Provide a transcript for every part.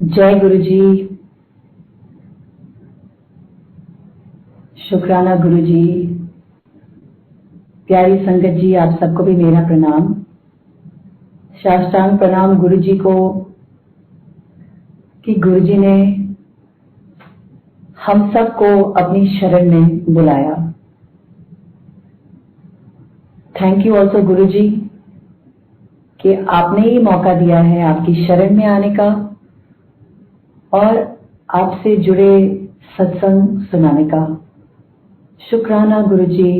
जय गुरु जी। शुक्राना गुरु जी। प्यारी संगत जी, आप सबको भी मेरा प्रणाम। साष्टांग प्रणाम गुरु जी को कि गुरु जी ने हम सबको अपनी शरण में बुलाया। थैंक यू ऑल्सो गुरु जी कि आपने ही मौका दिया है आपकी शरण में आने का और आपसे जुड़े सत्संग सुनाने का। शुक्राना गुरु जी,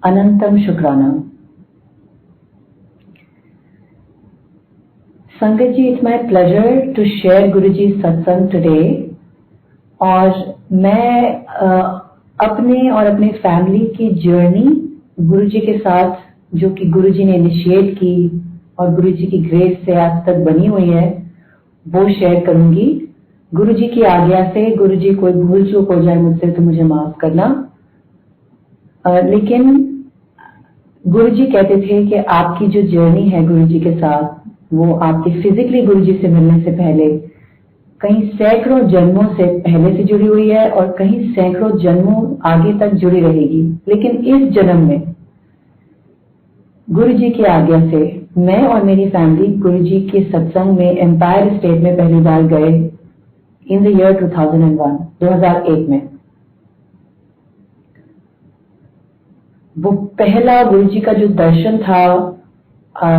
अनंतम शुक्राना। संगत जी, it's my pleasure to share Guru ji सत्संग टुडे। और मैं अपने और अपने फैमिली की जर्नी गुरु जी के साथ, जो कि गुरु जी ने इनिशिएट की और गुरु जी की ग्रेस से आज तक बनी हुई है, वो शेयर करूंगी गुरु जी की आज्ञा से। गुरु जी कोई भूल चूक हो जाए मुझसे तो मुझे माफ करना। लेकिन गुरु जी कहते थे कि आपकी जो जर्नी है गुरु जी के साथ, वो आपके फिजिकली गुरु जी से मिलने से पहले कहीं सैकड़ों जन्मों से पहले से जुड़ी हुई है और कहीं सैकड़ों जन्मों आगे तक जुड़ी रहेगी। लेकिन इस जन्म में गुरु जी की आज्ञा से मैं और मेरी फैमिली गुरु जी के सत्संग में एम्पायर स्टेट में पहली बार गए इन द ईयर 2001 में। वो पहला गुरु जी का जो दर्शन था,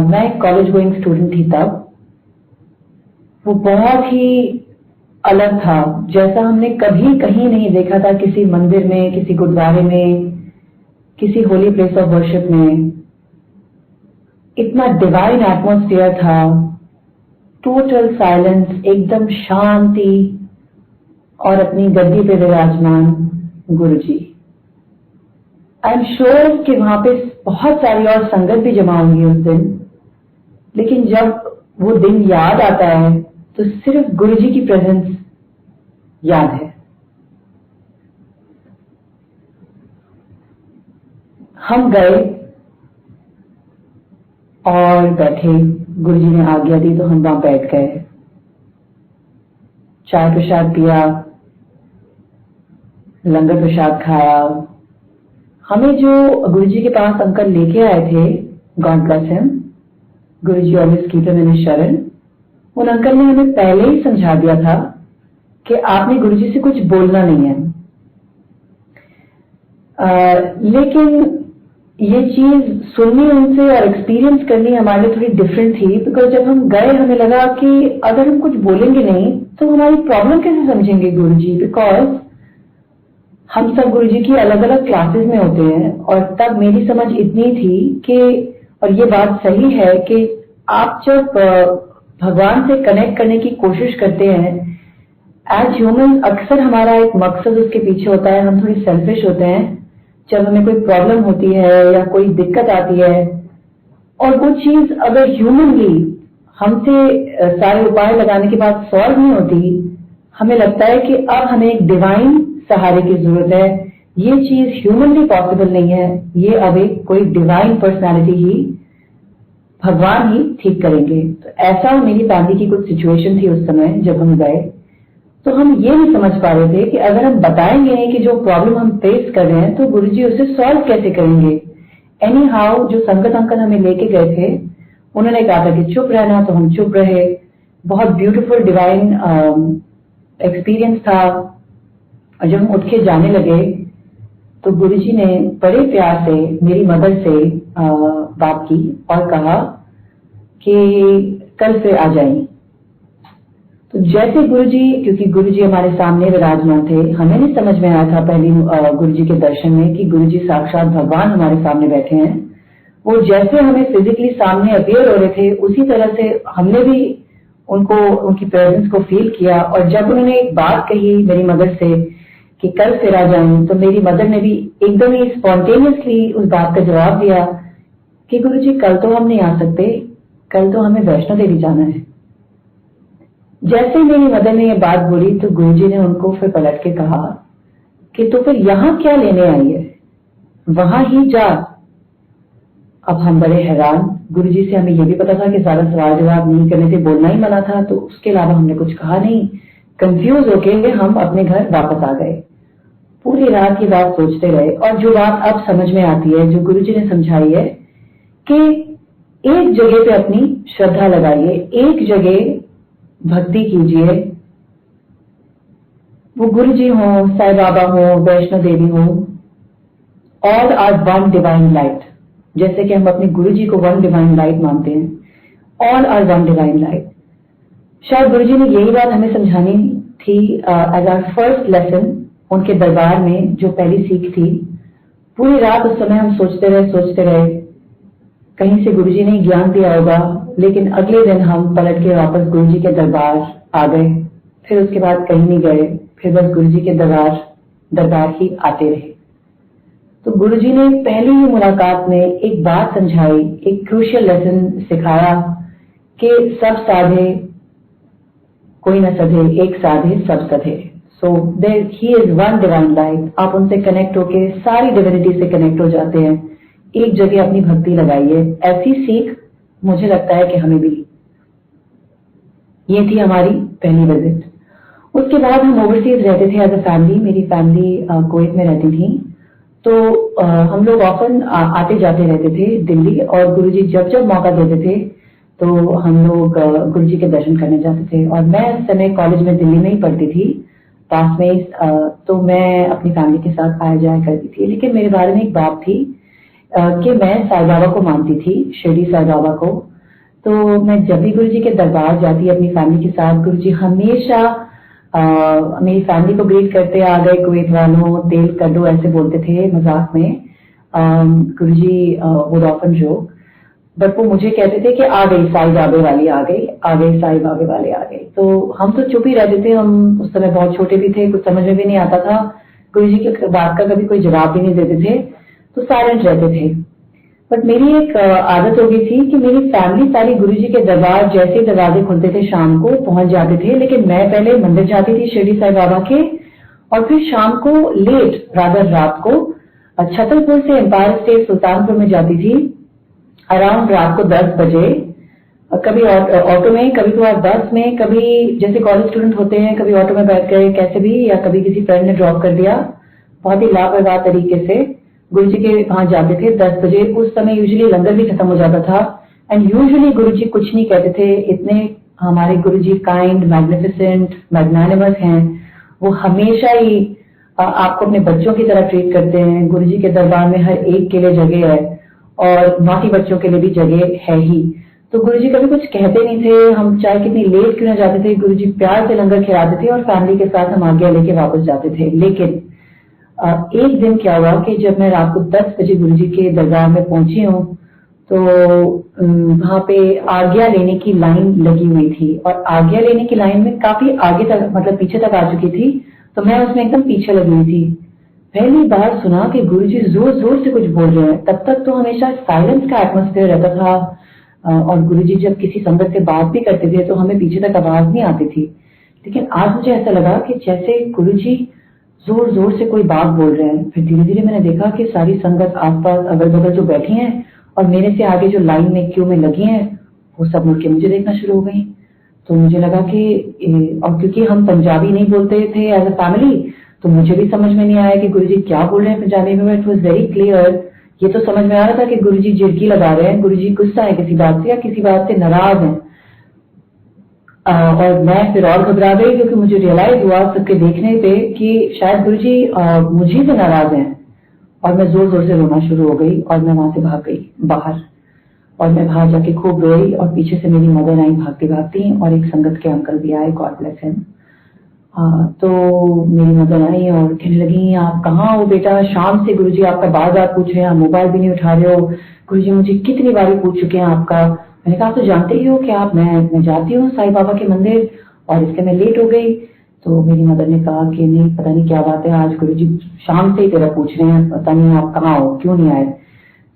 मैं कॉलेज गोइंग स्टूडेंट थी तब, वो बहुत ही अलग था, जैसा हमने कभी कहीं नहीं देखा था, किसी मंदिर में, किसी गुरुद्वारे में, किसी होली प्लेस ऑफ वर्शिप में। इतना डिवाइन एटमॉस्फेयर था, टोटल साइलेंस, एकदम शांति और अपनी गद्दी पे विराजमान गुरु जी। आई एम श्योर कि वहां पे बहुत सारी और संगत भी जमा होंगी उस दिन, लेकिन जब वो दिन याद आता है तो सिर्फ गुरु जी की प्रेजेंस याद है। हम गए और बैठे, गुरु जी ने आज्ञा दी तो हम वहां बैठ गए, चाय प्रसाद पिया, लंगर प्रसाद खाया। हमें जो गुरु जी के पास अंकल लेके आए थे, God bless him, Guru ji always keep him in his शरण, उन अंकल ने हमें पहले ही समझा दिया था कि आपने गुरु जी से कुछ बोलना नहीं है। लेकिन ये चीज सुननी उनसे और एक्सपीरियंस करनी हमारे लिए थोड़ी डिफरेंट थी, बिकॉज जब हम गए हमें लगा कि अगर हम कुछ बोलेंगे नहीं तो हमारी प्रॉब्लम कैसे समझेंगे गुरु जी, बिकॉज हम सब गुरु जी की अलग अलग क्लासेस में होते हैं। और तब मेरी समझ इतनी थी कि, और ये बात सही है कि आप जब भगवान से कनेक्ट करने की कोशिश करते हैं एज ह्यूमन, अक्सर हमारा एक मकसद उसके पीछे होता है, हम थोड़ी सेल्फिश होते हैं। जब हमें कोई प्रॉब्लम होती है या कोई दिक्कत आती है और वो चीज अगर ह्यूमनली हमसे सारे उपाय लगाने के बाद सॉल्व नहीं होती, हमें लगता है कि अब हमें एक डिवाइन सहारे की जरूरत है, ये चीज ह्यूमनली पॉसिबल नहीं है, ये अब एक कोई डिवाइन पर्सनालिटी ही, भगवान ही ठीक करेंगे। तो ऐसा मेरी फैमिली की कुछ सिचुएशन थी उस समय जब हम गए। तो हम ये नहीं समझ पा रहे थे कि अगर हम बताएंगे नहीं कि जो प्रॉब्लम हम फेस कर रहे हैं तो गुरु जी उसे सॉल्व कैसे करेंगे। एनी हाउ जो संगत अंकल हमें लेके गए थे, उन्होंने कहा था कि चुप रहना, तो हम चुप रहे। बहुत ब्यूटीफुल डिवाइन एक्सपीरियंस था। और जब हम उठ के जाने लगे तो गुरु जी ने बड़े प्यार से मेरी मदर से बात की और कहा कि कल से आ जाएं। तो जैसे गुरुजी, क्योंकि गुरुजी हमारे सामने विराजमान थे, हमें नहीं समझ में आया था पहली गुरुजी के दर्शन में कि गुरुजी साक्षात भगवान हमारे सामने बैठे हैं। वो जैसे हमें फिजिकली सामने अपीयर हो रहे थे, उसी तरह से हमने भी उनको, उनकी प्रेजेंस को फील किया। और जब उन्होंने एक बात कही मेरी मदर से कि कल फिर आ जाएं, तो मेरी मदर ने भी एकदम ही स्पॉन्टेनियसली उस बात का जवाब दिया कि गुरुजी कल तो हम नहीं आ सकते, कल तो हमें वैष्णो देवी जाना है। जैसे मेरी मदर ने ये बात बोली तो गुरुजी ने उनको फिर पलट के कहा कि तो फिर यहाँ क्या लेने आई है, वहां ही जा। अब हम बड़े हैरान, गुरुजी से हमें ये भी पता था कि ज्यादा सवाल जवाब नहीं करने से, बोलना ही मना था, तो उसके अलावा हमने कुछ कहा नहीं। कंफ्यूज होके हम अपने घर वापस आ गए। पूरी रात ये बात सोचते रहे और जो बात अब समझ में आती है, जो गुरुजी ने समझाई है कि एक जगह पे अपनी श्रद्धा लगाइए, एक जगह भक्ति कीजिए, वो गुरुजी हो, साईं बाबा हो, वैष्णो देवी हो, all are one divine light. जैसे कि हम अपने गुरुजी को वन डिवाइन लाइट मानते हैं, all are one divine light. शायद गुरुजी ने यही बात हमें समझानी थी एज आवर फर्स्ट लेसन उनके दरबार में, जो पहली सीख थी। पूरी रात उस समय हम सोचते रहे, कहीं से गुरुजी ने ज्ञान दिया होगा, लेकिन अगले दिन हम पलट के वापस गुरुजी के दरबार आ गए। फिर उसके बाद कहीं नहीं गए, फिर बस गुरुजी के दरबार ही आते रहे। तो गुरुजी ने पहली ही मुलाकात में एक बात समझाई, एक क्रूशियल लेसन सिखाया कि सब साधे कोई न सधे, एक साधे सब सधे। So there he is one divine light. आप उनसे कनेक्ट होके सारी डिविनिटी से कनेक्ट हो जाते हैं। एक जगह अपनी भक्ति लगाइए। ऐसी सीख मुझे लगता है कि हमें मिली। ये थी हमारी पहली विजिट। उसके बाद हम ओवरसीज रहते थे एज अ फैमिली। मेरी फैमिली कुवैत में रहती थी, तो हम लोग ऑफन आते जाते रहते थे दिल्ली, और गुरुजी जब जब मौका देते थे तो हम लोग गुरुजी के दर्शन करने जाते थे। और मैं उस समय कॉलेज में दिल्ली में ही पढ़ती थी, पास में, तो मैं अपनी फैमिली के साथ आया जाया करती थी। लेकिन मेरे बारे में एक बात थी कि मैं साईं बाबा को मानती थी, शिरडी साईं बाबा को। तो मैं जब भी गुरुजी के दरबार जाती अपनी फैमिली के साथ, गुरुजी हमेशा मेरी फैमिली को ग्रीट करते, आ गए कुवैत वालों, तेल कर दो, ऐसे बोलते थे मजाक में। गुरुजी वुड ऑफन जोक, बट वो मुझे कहते थे कि आ गई साईं बाबे वाली, आ गई साईं बाबे वाले आ गई। तो हम तो चुप ही रहते थे। हम उस समय बहुत छोटे भी थे, कुछ समझ में भी नहीं आता था। गुरुजी की बात का कभी कोई जवाब भी नहीं देते थे, तो साइलेंट रहते थे। बट मेरी एक आदत हो गई थी कि मेरी फैमिली सारी गुरुजी के दरबार जैसे दरवाजे खुलते थे शाम को पहुंच जाते थे, लेकिन मैं पहले मंदिर जाती थी शिरडी साईं बाबा के, और फिर शाम को लेट रात को छतरपुर से एम्पायर स्टेट सुल्तानपुर में जाती थी अराउंड रात को 10 बजे। कभी ऑटो में, कभी कभार बस में, कभी जैसे कॉलेज स्टूडेंट होते हैं कभी ऑटो में बैठ गए कैसे भी, या कभी किसी फ्रेंड ने ड्रॉप कर दिया। बहुत ही लापरवाह तरीके से गुरुजी के वहां जाते थे 10 बजे। उस समय यूजुअली लंगर भी खत्म हो जाता था, एंड यूजुअली गुरुजी कुछ नहीं कहते थे। इतने हमारे गुरुजी काइंड, मैग्निफिसेंट, मैग्नानिमस हैं। वो हमेशा ही आपको अपने बच्चों की तरह ट्रीट करते हैं। गुरुजी के दरबार में हर एक के लिए जगह है, और नौटी बच्चों के लिए भी जगह है ही। तो गुरुजी कभी कुछ कहते नहीं थे। हम चाहे कितनी लेट क्यों ना जाते थे, गुरुजी प्यार से लंगर खिलाते थे और फैमिली के साथ हम आज्ञा लेके वापस जाते थे। लेकिन एक दिन क्या हुआ कि जब मैं रात को 10 बजे गुरुजी के दरबार में पहुंची हूँ, तो वहां पे आज्ञा लेने की लाइन लगी हुई थी, और आज्ञा लेने की लाइन में काफी आगे तक, मतलब पीछे तक आ चुकी थी, तो मैं उसमें एकदम पीछे लगी हुई थी। पहली बार सुना कि गुरुजी जोर जोर से कुछ बोल रहे हैं। तब तक तो हमेशा साइलेंस का एटमोस्फेयर रहता था, और गुरुजी जब किसी संगत से बात भी करते थे तो हमें पीछे तक आवाज नहीं आती थी। लेकिन आज मुझे ऐसा लगा कि जैसे गुरुजी जोर जोर से कोई बात बोल रहे हैं। फिर धीरे धीरे मैंने देखा कि सारी संगत आसपास अगल बगल जो बैठी हैं और मेरे से आगे जो लाइन में क्यू में लगी हैं, वो सब मुड़ के मुझे देखना शुरू हो गई। तो मुझे लगा कि, और क्योंकि हम पंजाबी नहीं बोलते थे एज अ फैमिली, तो मुझे भी समझ में नहीं आया कि गुरुजी क्या बोल रहे हैं पंजाबी में। It was very clear. ये तो समझ में आ रहा था कि गुरुजी जिरकी लगा रहे हैं, गुरुजी गुस्सा है किसी बात से या किसी बात से नाराज हैं। और मैं फिर और घबरा गई, क्योंकि मुझे रियलाइज हुआ सबके देखने पे कि शायद गुरुजी मुझे से नाराज हैं। और मैं जोर जोर से रोना शुरू हो गई, और मैं वहां से भाग गई बाहर। और मैं बाहर जाके खूब रोई, और पीछे से मेरी मदर आई भागती भागती, और एक संगत के अंकल भी आए, गॉड ब्लेस हिम। तो मेरी मदर आई और कहने लगी, आप कहाँ हो बेटा, शाम से गुरुजी आपका बार बार पूछ रहे हैं, आप मोबाइल भी नहीं उठा रहे हो। गुरुजी मुझे कितनी बार पूछ चुके हैं आपका। मैंने कहा, आप तो जानते ही हो कि आप मैं जाती हूँ साईं बाबा के मंदिर, और इसके मैं लेट हो गई। तो मेरी मदर ने कहा कि नहीं, पता नहीं क्या बात है, आज गुरुजी शाम से ही तेरा पूछ रहे हैं, पता नहीं आप कहाँ हो, क्यों नहीं आए।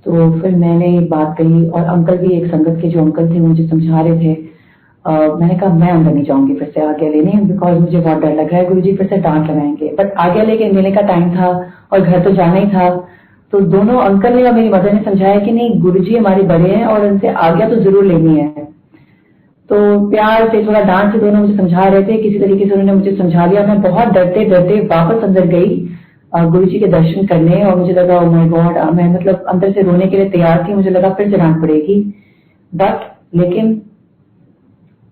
तो फिर मैंने एक बात कही, और अंकल भी, एक संगत के जो अंकल थे मुझे समझा रहे थे। मैंने कहा मैं अंदर नहीं जाऊंगी फिर से आज्ञा लेने, बिकॉज मुझे बहुत डर लग रहा है, गुरुजी फिर से डांट लगाएंगे। बट आज्ञा लेके मिलने का टाइम था और घर तो जाना ही था। तो दोनों अंकल ने और मेरी मदर ने समझाया कि नहीं, गुरुजी हमारे बड़े हैं और उनसे आज्ञा तो जरूर लेनी है। तो प्यार से थोड़ा डांट से दोनों मुझे समझा रहे थे, किसी तरीके से उन्होंने मुझे समझा लिया। मैं बहुत डरते डरते वापस अंदर गई गुरुजी के दर्शन करने, और मुझे लगा ओ माय गॉड, मैं मतलब अंदर से रोने के लिए तैयार थी। मुझे लगा फिर से डांट पड़ेगी, लेकिन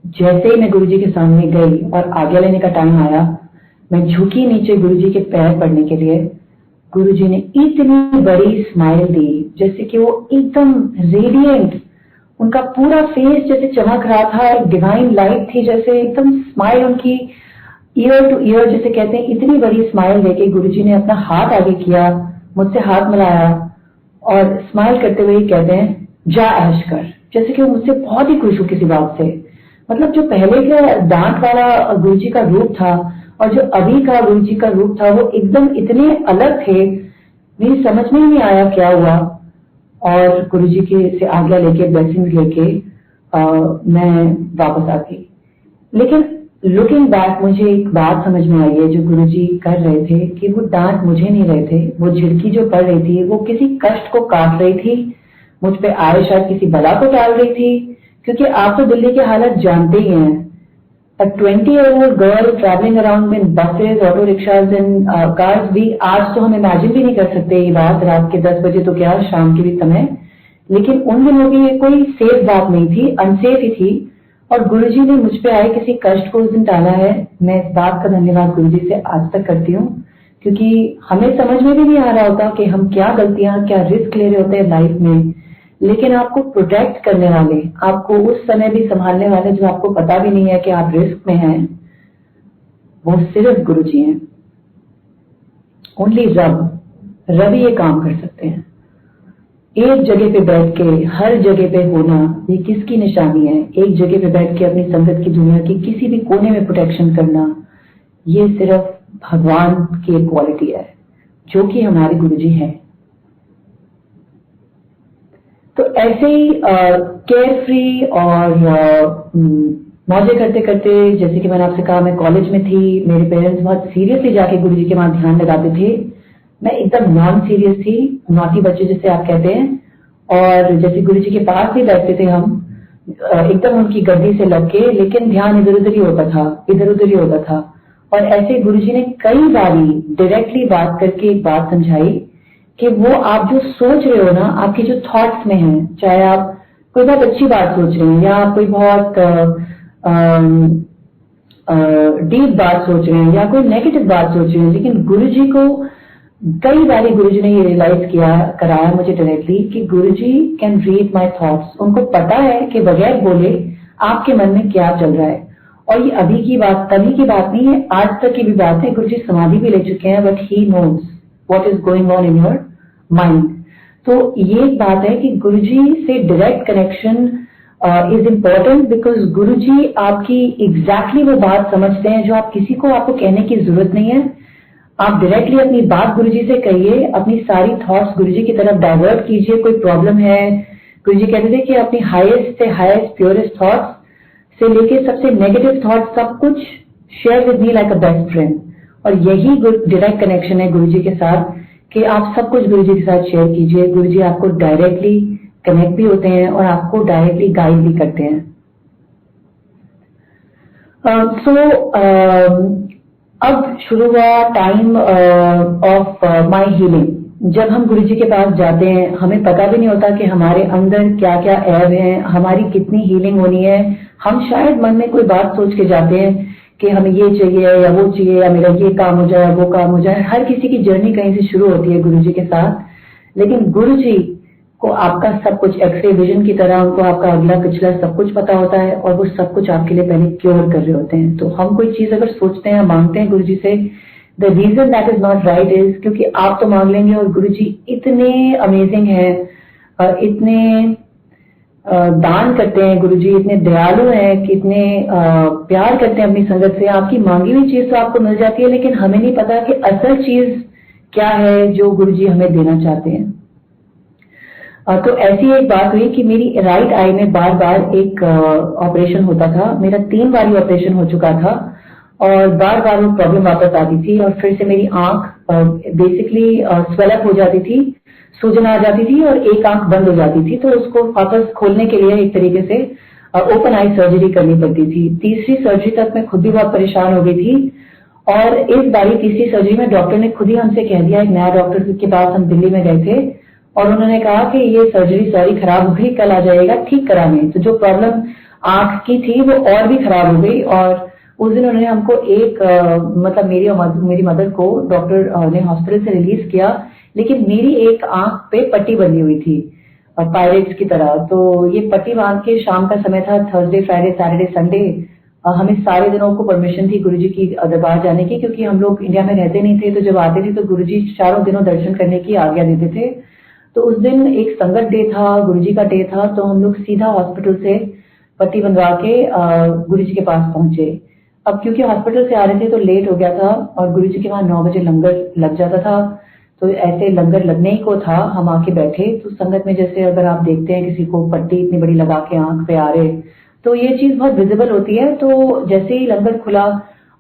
जैसे ही मैं गुरुजी के सामने गई और आज्ञा लेने का टाइम आया, मैं झुकी नीचे गुरुजी के पैर पड़ने के लिए। गुरुजी ने इतनी बड़ी स्माइल दी, जैसे कि वो एकदम रेडिएंट, उनका पूरा फेस जैसे चमक रहा था, एक डिवाइन लाइट थी, जैसे एकदम स्माइल उनकी ईयर टू ईयर जैसे कहते हैं, इतनी बड़ी स्माइल देके गुरुजी ने अपना हाथ आगे किया, मुझसे हाथ मिलाया और स्माइल करते हुए कहते हैं जा ऐश कर, जैसे कि वो मुझसे बहुत ही खुश हो किसी बात से। मतलब जो पहले का डांट वाला गुरुजी का रूप था और जो अभी का गुरुजी का रूप था, वो एकदम इतने अलग थे, मेरी समझ में ही नहीं आया क्या हुआ। और गुरुजी के से आज्ञा लेके ब्लेसिंग्स लेके मैं वापस आ गई। लेकिन लुकिंग बैक मुझे एक बात समझ में आई है जो गुरुजी कर रहे थे, कि वो डांट मुझे नहीं रहे थे, वो झिड़की जो पड़ रही थी वो किसी कष्ट को काट रही थी, मुझ पे आए शायद किसी बला को टाल रही थी। क्योंकि आप तो दिल्ली की हालत जानते ही हैं। A 20-year-old girl traveling around in buses, auto rickshaws and cars भी आज तो हम इमेजिन भी नहीं कर सकते ये बात, रात के 10 बजे तो क्या शाम के भी समय। लेकिन उन दिनों की ये कोई सेफ बात नहीं थी, अनसेफ ही थी। और गुरुजी ने मुझ पे आए किसी कष्ट को उस दिन टाला है। मैं इस बात का धन्यवाद गुरुजी से आज तक करती हूँ, क्योंकि हमें समझ में भी नहीं आ रहा होता कि हम क्या गलतियां, क्या रिस्क ले रहे होते हैं लाइफ में। लेकिन आपको प्रोटेक्ट करने वाले, आपको उस समय भी संभालने वाले, जो आपको पता भी नहीं है कि आप रिस्क में हैं, वो सिर्फ गुरुजी हैं। ओनली रब ही ये काम कर सकते हैं। एक जगह पे बैठ के हर जगह पे होना, ये किसकी निशानी है? एक जगह पे बैठ के अपनी संगत की दुनिया की किसी भी कोने में प्रोटेक्शन करना, ये सिर्फ भगवान की एक क्वालिटी है, जो कि हमारे गुरुजी हैं। तो ऐसे ही केयर फ्री और मौजे करते करते, जैसे कि मैंने आपसे कहा, मैं कॉलेज में थी, मेरे पेरेंट्स बहुत सीरियसली जाके गुरुजी के वहां ध्यान लगाते थे। मैं एकदम नॉन सीरियस थी, नॉटी बच्चे जिसे आप कहते हैं। और जैसे गुरुजी के पास ही बैठते थे हम, एकदम उनकी गद्दी से लग के, लेकिन ध्यान इधर उधर ही होता था, इधर उधर ही होता था। और ऐसे गुरुजी ने कई बारी डायरेक्टली बात करके एक बात समझाई कि वो आप जो सोच रहे हो ना, आपके जो थॉट्स में है, चाहे आप कोई बहुत अच्छी बात सोच रहे हैं या आप कोई बहुत डीप बात सोच रहे हैं या कोई नेगेटिव बात सोच रहे हैं, लेकिन गुरुजी को कई बारी गुरुजी ने ये रियलाइज कराया मुझे डायरेक्टली कि गुरुजी कैन रीड माय थॉट्स। उनको पता है कि बगैर बोले आपके मन में क्या चल रहा है। और ये अभी की बात, तभी की बात नहीं है, आज तक की भी बात है। गुरुजी समाधि भी ले चुके हैं, but he knows what is going on in your mind. तो ये एक बात है कि गुरुजी से direct connection is important, because Guruji आपकी एग्जैक्टली वो बात समझते हैं जो आप किसी को आपको कहने की जरूरत नहीं है। आप डायरेक्टली अपनी बात गुरुजी से कहिए, अपनी सारी थॉट्स गुरुजी की तरफ डाइवर्ट कीजिए। कोई प्रॉब्लम है, गुरुजी कहते थे कि अपनी हाईएस्ट से हाईएस्ट प्योरेस्ट थॉट्स से लेके सबसे नेगेटिव थॉट्स सब कुछ share with me like a best friend. और यही डायरेक्ट कनेक्शन है गुरुजी के साथ, कि आप सब कुछ गुरुजी के साथ शेयर कीजिए। गुरुजी आपको डायरेक्टली कनेक्ट भी होते हैं और आपको डायरेक्टली गाइड भी करते हैं। अब शुरू हुआ टाइम ऑफ माय हीलिंग। जब हम गुरुजी के पास जाते हैं, हमें पता भी नहीं होता कि हमारे अंदर क्या क्या ऐब है, हमारी कितनी हीलिंग होनी है। हम शायद मन में कोई बात सोच के जाते हैं कि हमें ये चाहिए या वो चाहिए, या मेरा ये काम हो जाए, वो काम हो जाए। हर किसी की जर्नी कहीं से शुरू होती है गुरुजी के साथ, लेकिन गुरुजी को आपका सब कुछ एक्सरे विजन की तरह, उनको आपका अगला पिछला सब कुछ पता होता है, और वो सब कुछ आपके लिए पहले क्योर कर रहे होते हैं। तो हम कोई चीज अगर सोचते हैं, मांगते हैं गुरुजी से, the reason that is not right is क्योंकि आप तो मांग लेंगे, और गुरुजी इतने अमेजिंग है, इतने दान करते हैं गुरुजी, इतने दयालु हैं कि इतने प्यार करते हैं अपनी संगत से। आपकी मांगी हुई चीज तो आपको मिल जाती है, लेकिन हमें नहीं पता कि असल चीज क्या है जो गुरुजी हमें देना चाहते हैं। तो ऐसी एक बात हुई कि मेरी राइट आई में बार बार एक ऑपरेशन होता था। मेरा 3 बार ऑपरेशन हो चुका था, और बार बार वो प्रॉब्लम वापस आती थी, और फिर से मेरी आंख बेसिकली स्वेलअप हो जाती थी, सूजन आ जाती थी, और एक आंख बंद हो जाती थी। तो उसको वापस खोलने के लिए एक तरीके से ओपन आई सर्जरी करनी पड़ती थी। तीसरी सर्जरी तक मैं खुद भी बहुत परेशान हो गई थी और इस बारी तीसरी सर्जरी में डॉक्टर ने खुद ही हमसे कह दिया, एक नया डॉक्टर के पास हम दिल्ली में गए थे और उन्होंने कहा कि ये सर्जरी सॉरी खराब हो गई, कल आ जाइएगा ठीक कराने। तो जो प्रॉब्लम आंख की थी वो और भी खराब हो गई और उस दिन उन्होंने हमको मतलब मेरी मदर को डॉक्टर ने हॉस्पिटल से रिलीज किया, लेकिन मेरी एक आंख पे पट्टी बंधी हुई थी पायरेट्स की तरह। तो ये पट्टी बांध के शाम का समय था, थर्सडे फ्राइडे सैटरडे संडे, हमें सारे दिनों को परमिशन थी गुरुजी की दरबार जाने की, क्योंकि हम लोग इंडिया में रहते नहीं थे। तो जब आते थे तो गुरुजी चारों दिनों दर्शन करने की आज्ञा देते थे। तो उस दिन एक संगत डे था, गुरुजी का डे था, तो हम लोग सीधा हॉस्पिटल से पट्टी बंधवा के गुरुजी के पास पहुंचे। अब क्योंकि हॉस्पिटल से आ रहे थे तो लेट हो गया था और गुरुजी के वहां 9 बजे लंगर लग जाता था। तो ऐसे लंगर लगने ही को था, हम आके बैठे तो संगत में जैसे अगर आप देखते हैं किसी को पट्टी इतनी बड़ी लगा के आंख पे आ रहे, तो ये चीज बहुत विजिबल होती है। तो जैसे ही लंगर खुला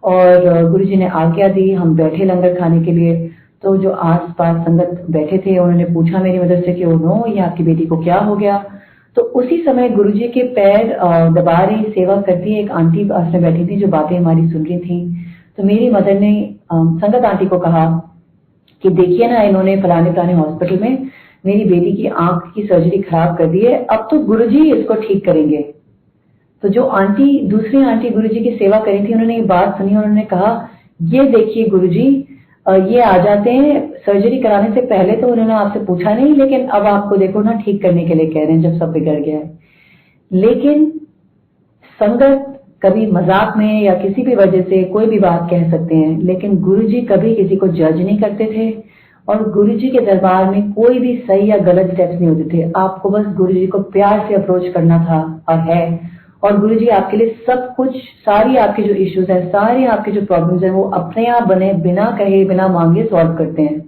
और गुरुजी ने आज्ञा दी, हम बैठे लंगर खाने के लिए। तो जो आस पास संगत बैठे थे उन्होंने पूछा मेरी मदर से कि ओ नो, ये आपकी बेटी को क्या हो गया। तो उसी समय गुरुजी के पैर दबा रही सेवा करती एक आंटी पास में बैठी थी जो बातें हमारी सुन रही थी। तो मेरी मदर ने संगत आंटी को कहा कि देखिए ना, इन्होंने फलाने हॉस्पिटल में मेरी बेटी की आंख की सर्जरी खराब कर दी है, अब तो गुरुजी इसको ठीक करेंगे। तो जो दूसरी आंटी गुरुजी की सेवा करी थी, उन्होंने ये बात सुनी, उन्होंने कहा ये देखिए गुरुजी, ये आ जाते हैं सर्जरी कराने से पहले तो उन्होंने आपसे पूछा नहीं, लेकिन अब आपको देखो ना ठीक करने के लिए कह रहे हैं जब सब बिगड़ गया है। लेकिन संगत कभी मजाक में या किसी भी वजह से कोई भी बात कह सकते हैं, लेकिन गुरुजी कभी किसी को जज नहीं करते थे और गुरुजी के दरबार में कोई भी सही या गलत स्टेप्स नहीं होते थे। आपको बस गुरुजी को प्यार से अप्रोच करना था और है, और गुरुजी आपके लिए सब कुछ, सारी आपके जो इश्यूज है, सारी आपके जो प्रॉब्लम्स है, वो अपने आप बने बिना कहे बिना मांगे सॉल्व करते हैं।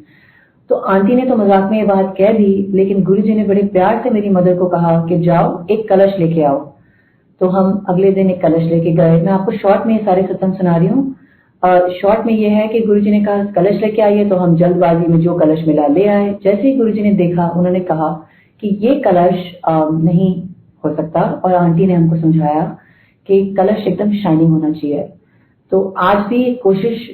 तो आंटी ने तो मजाक में ये बात कह दी, लेकिन गुरुजी ने बड़े प्यार से मेरी मदर को कहा कि जाओ एक कलश लेके आओ। तो हम अगले दिन एक कलश लेके गए। मैं आपको शॉर्ट में ये सारे सत्संग सुना रही हूँ। शॉर्ट में ये है कि गुरुजी ने कहा कलश लेके आइए, तो हम जल्दबाजी में जो कलश मिला ले आए। जैसे ही गुरुजी ने देखा, उन्होंने कहा कि ये कलश नहीं हो सकता, और आंटी ने हमको समझाया कि कलश एकदम शाइनिंग होना चाहिए। तो आज भी कोशिश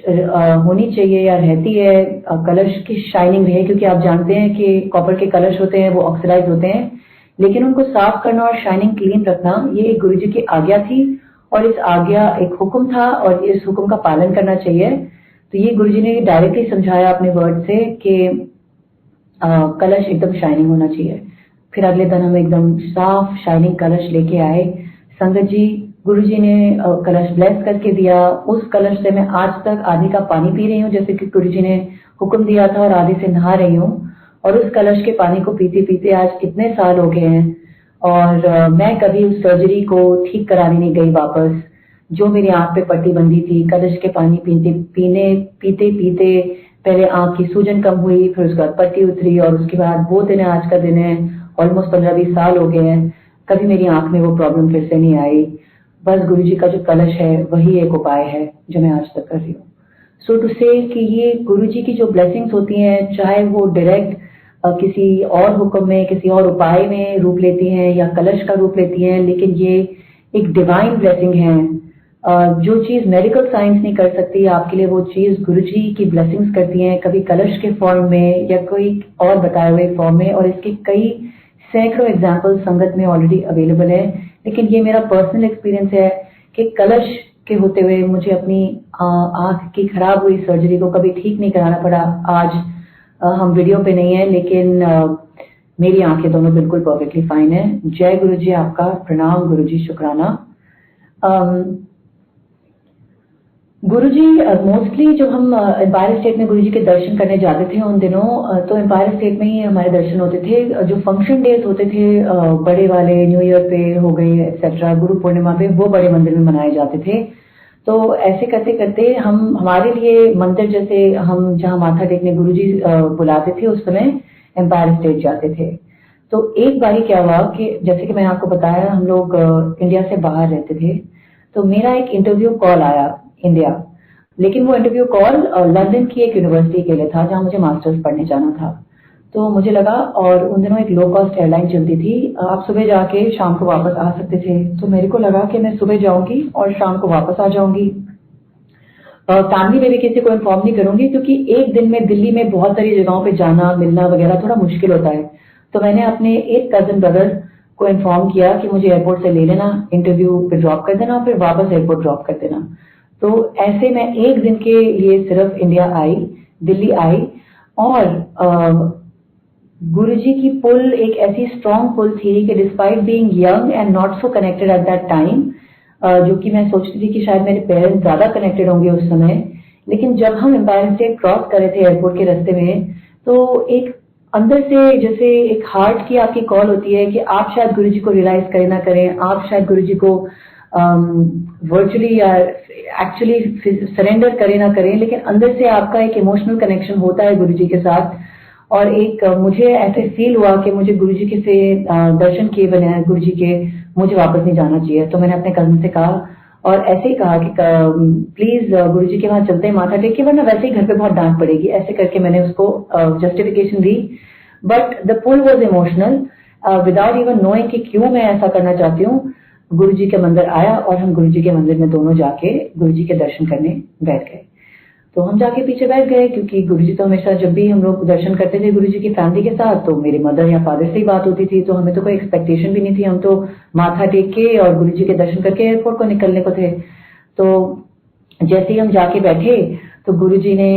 होनी चाहिए या रहती है कलश की शाइनिंग रहे, क्योंकि आप जानते हैं कि कॉपर के कलश होते हैं वो ऑक्सीडाइज होते हैं, लेकिन उनको साफ करना और शाइनिंग क्लीन रखना ये गुरुजी की आज्ञा थी, और इस आज्ञा एक हुक्म था और इस हुक्म का पालन करना चाहिए। तो ये गुरुजी ने डायरेक्टली समझाया अपने वर्ड से कि कलश एकदम शाइनिंग होना चाहिए। फिर अगले दिन हम एकदम साफ शाइनिंग कलश लेके आए। संगत जी, गुरुजी ने कलश ब्लेस करके दिया। उस कलश से मैं आज तक आधी का पानी पी रही हूँ जैसे कि गुरुजी ने हुक्म दिया था, और आधी से नहा रही हूँ। और उस कलश के पानी को पीते पीते आज कितने साल हो गए हैं, और मैं कभी उस सर्जरी को ठीक कराने नहीं गई वापस। जो मेरी आंख पे पट्टी बंधी थी, कलश के पानी पीते पीते पहले आंख की सूजन कम हुई, फिर उसके बाद पट्टी उतरी, और उसके बाद वो दिन आज का दिन है, ऑलमोस्ट 15-20 साल हो गए हैं, कभी मेरी आंख में वो प्रॉब्लम फिर से नहीं आई। बस गुरुजी का जो कलश है वही एक उपाय है जो मैं आज तक कर रही हूँ। सो टू से कि ये गुरुजी की जो ब्लेसिंग्स होती हैं, चाहे वो डायरेक्ट किसी और हुक्म में, किसी और उपाय में रूप लेती हैं या कलश का रूप लेती हैं, लेकिन ये एक डिवाइन ब्लेसिंग है। जो चीज मेडिकल साइंस नहीं कर सकती, आपके लिए वो चीज गुरुजी की ब्लेसिंग्स करती हैं, कभी कलश के फॉर्म में या कोई और बताए हुए फॉर्म में। और इसके कई सैकड़ों एग्जाम्पल संगत में ऑलरेडी अवेलेबल है, लेकिन ये मेरा पर्सनल एक्सपीरियंस है कि कलश के होते हुए मुझे अपनी आंख की खराब हुई सर्जरी को कभी ठीक नहीं कराना पड़ा। आज हम वीडियो पे नहीं है, लेकिन मेरी आंखें दोनों बिल्कुल परफेक्टली फाइन है। जय गुरुजी, आपका प्रणाम गुरुजी, शुक्राना। गुरुजी मोस्टली जो हम एम्पायर स्टेट में गुरुजी के दर्शन करने जाते थे उन दिनों, तो एम्पायर स्टेट में ही हमारे दर्शन होते थे। जो फंक्शन डेज होते थे बड़े वाले, न्यू ईयर पे हो गए एक्सेट्रा, गुरु पूर्णिमा पे, वो बड़े मंदिर में मनाए जाते थे। तो ऐसे करते करते हमारे लिए मंदिर, जैसे हम जहाँ माथा टेकने गुरुजी बुलाते थे, उस समय एम्पायर स्टेट जाते थे। तो एक बारी क्या हुआ कि जैसे कि मैंने आपको बताया, हम लोग इंडिया से बाहर रहते थे, तो मेरा एक इंटरव्यू कॉल आया इंडिया, लेकिन वो इंटरव्यू कॉल लंदन की एक यूनिवर्सिटी के लिए था जहाँ मुझे मास्टर्स पढ़ने जाना था। तो मुझे लगा, और उन दिनों एक लो कॉस्ट एयरलाइन चलती थी, आप सुबह जाके शाम को वापस आ सकते थे। तो मेरे को लगा कि मैं सुबह जाऊंगी और शाम को वापस आ जाऊंगी। फैमिली में भी किसी को इन्फॉर्म नहीं करूंगी, क्योंकि एक दिन में दिल्ली में बहुत सारी जगहों पे जाना मिलना वगैरह थोड़ा मुश्किल होता है। तो मैंने अपने एक कजन ब्रदर को इन्फॉर्म किया कि मुझे एयरपोर्ट से ले लेना, इंटरव्यू पे ड्रॉप कर देना, फिर वापस एयरपोर्ट ड्रॉप कर देना। तो ऐसे मैं एक दिन के लिए सिर्फ इंडिया आई, दिल्ली आई, और गुरुजी की पुल एक ऐसी स्ट्रॉन्ग पुल थी कि despite being young and not so connected at that time, जो कि मैं सोचती थी कि शायद मेरे पेरेंट्स ज्यादा कनेक्टेड होंगे उस समय, लेकिन जब हम एम्पायर स्टेट क्रॉस कर रहे थे एयरपोर्ट के रास्ते में, तो एक अंदर से जैसे एक हार्ट की आपकी कॉल होती है कि आप शायद गुरुजी को रियलाइज करें ना करें, आप शायद गुरुजी को वर्चुअली या एक्चुअली सरेंडर करें ना करें, लेकिन अंदर से आपका एक इमोशनल कनेक्शन होता है गुरुजी के साथ। और एक मुझे ऐसे फील हुआ कि मुझे गुरुजी के से दर्शन किए बगैर गुरुजी के मुझे वापस नहीं जाना चाहिए। तो मैंने अपने कजन से कहा, और ऐसे ही कहा कि प्लीज गुरुजी के वहां चलते हैं, माथा टेक के, वरना वैसे ही घर पे बहुत डांट पड़ेगी। ऐसे करके मैंने उसको जस्टिफिकेशन दी। But the pull was emotional, without even knowing कि क्यों मैं ऐसा करना चाहती हूँ। गुरुजी के मंदिर आया और हम गुरुजी के मंदिर में दोनों जाके गुरुजी के दर्शन करने बैठ गए। तो हम जाके पीछे बैठ गए, क्योंकि गुरुजी तो हमेशा जब भी हम लोग दर्शन करते थे गुरुजी की फैमिली के साथ, तो मेरे मदर या फादर से ही बात होती थी, तो हमें तो कोई एक्सपेक्टेशन भी नहीं थी। हम तो माथा टेक के और गुरुजी के दर्शन करके एयरपोर्ट को निकलने को थे। तो जैसे ही हम जाके बैठे तो गुरुजी ने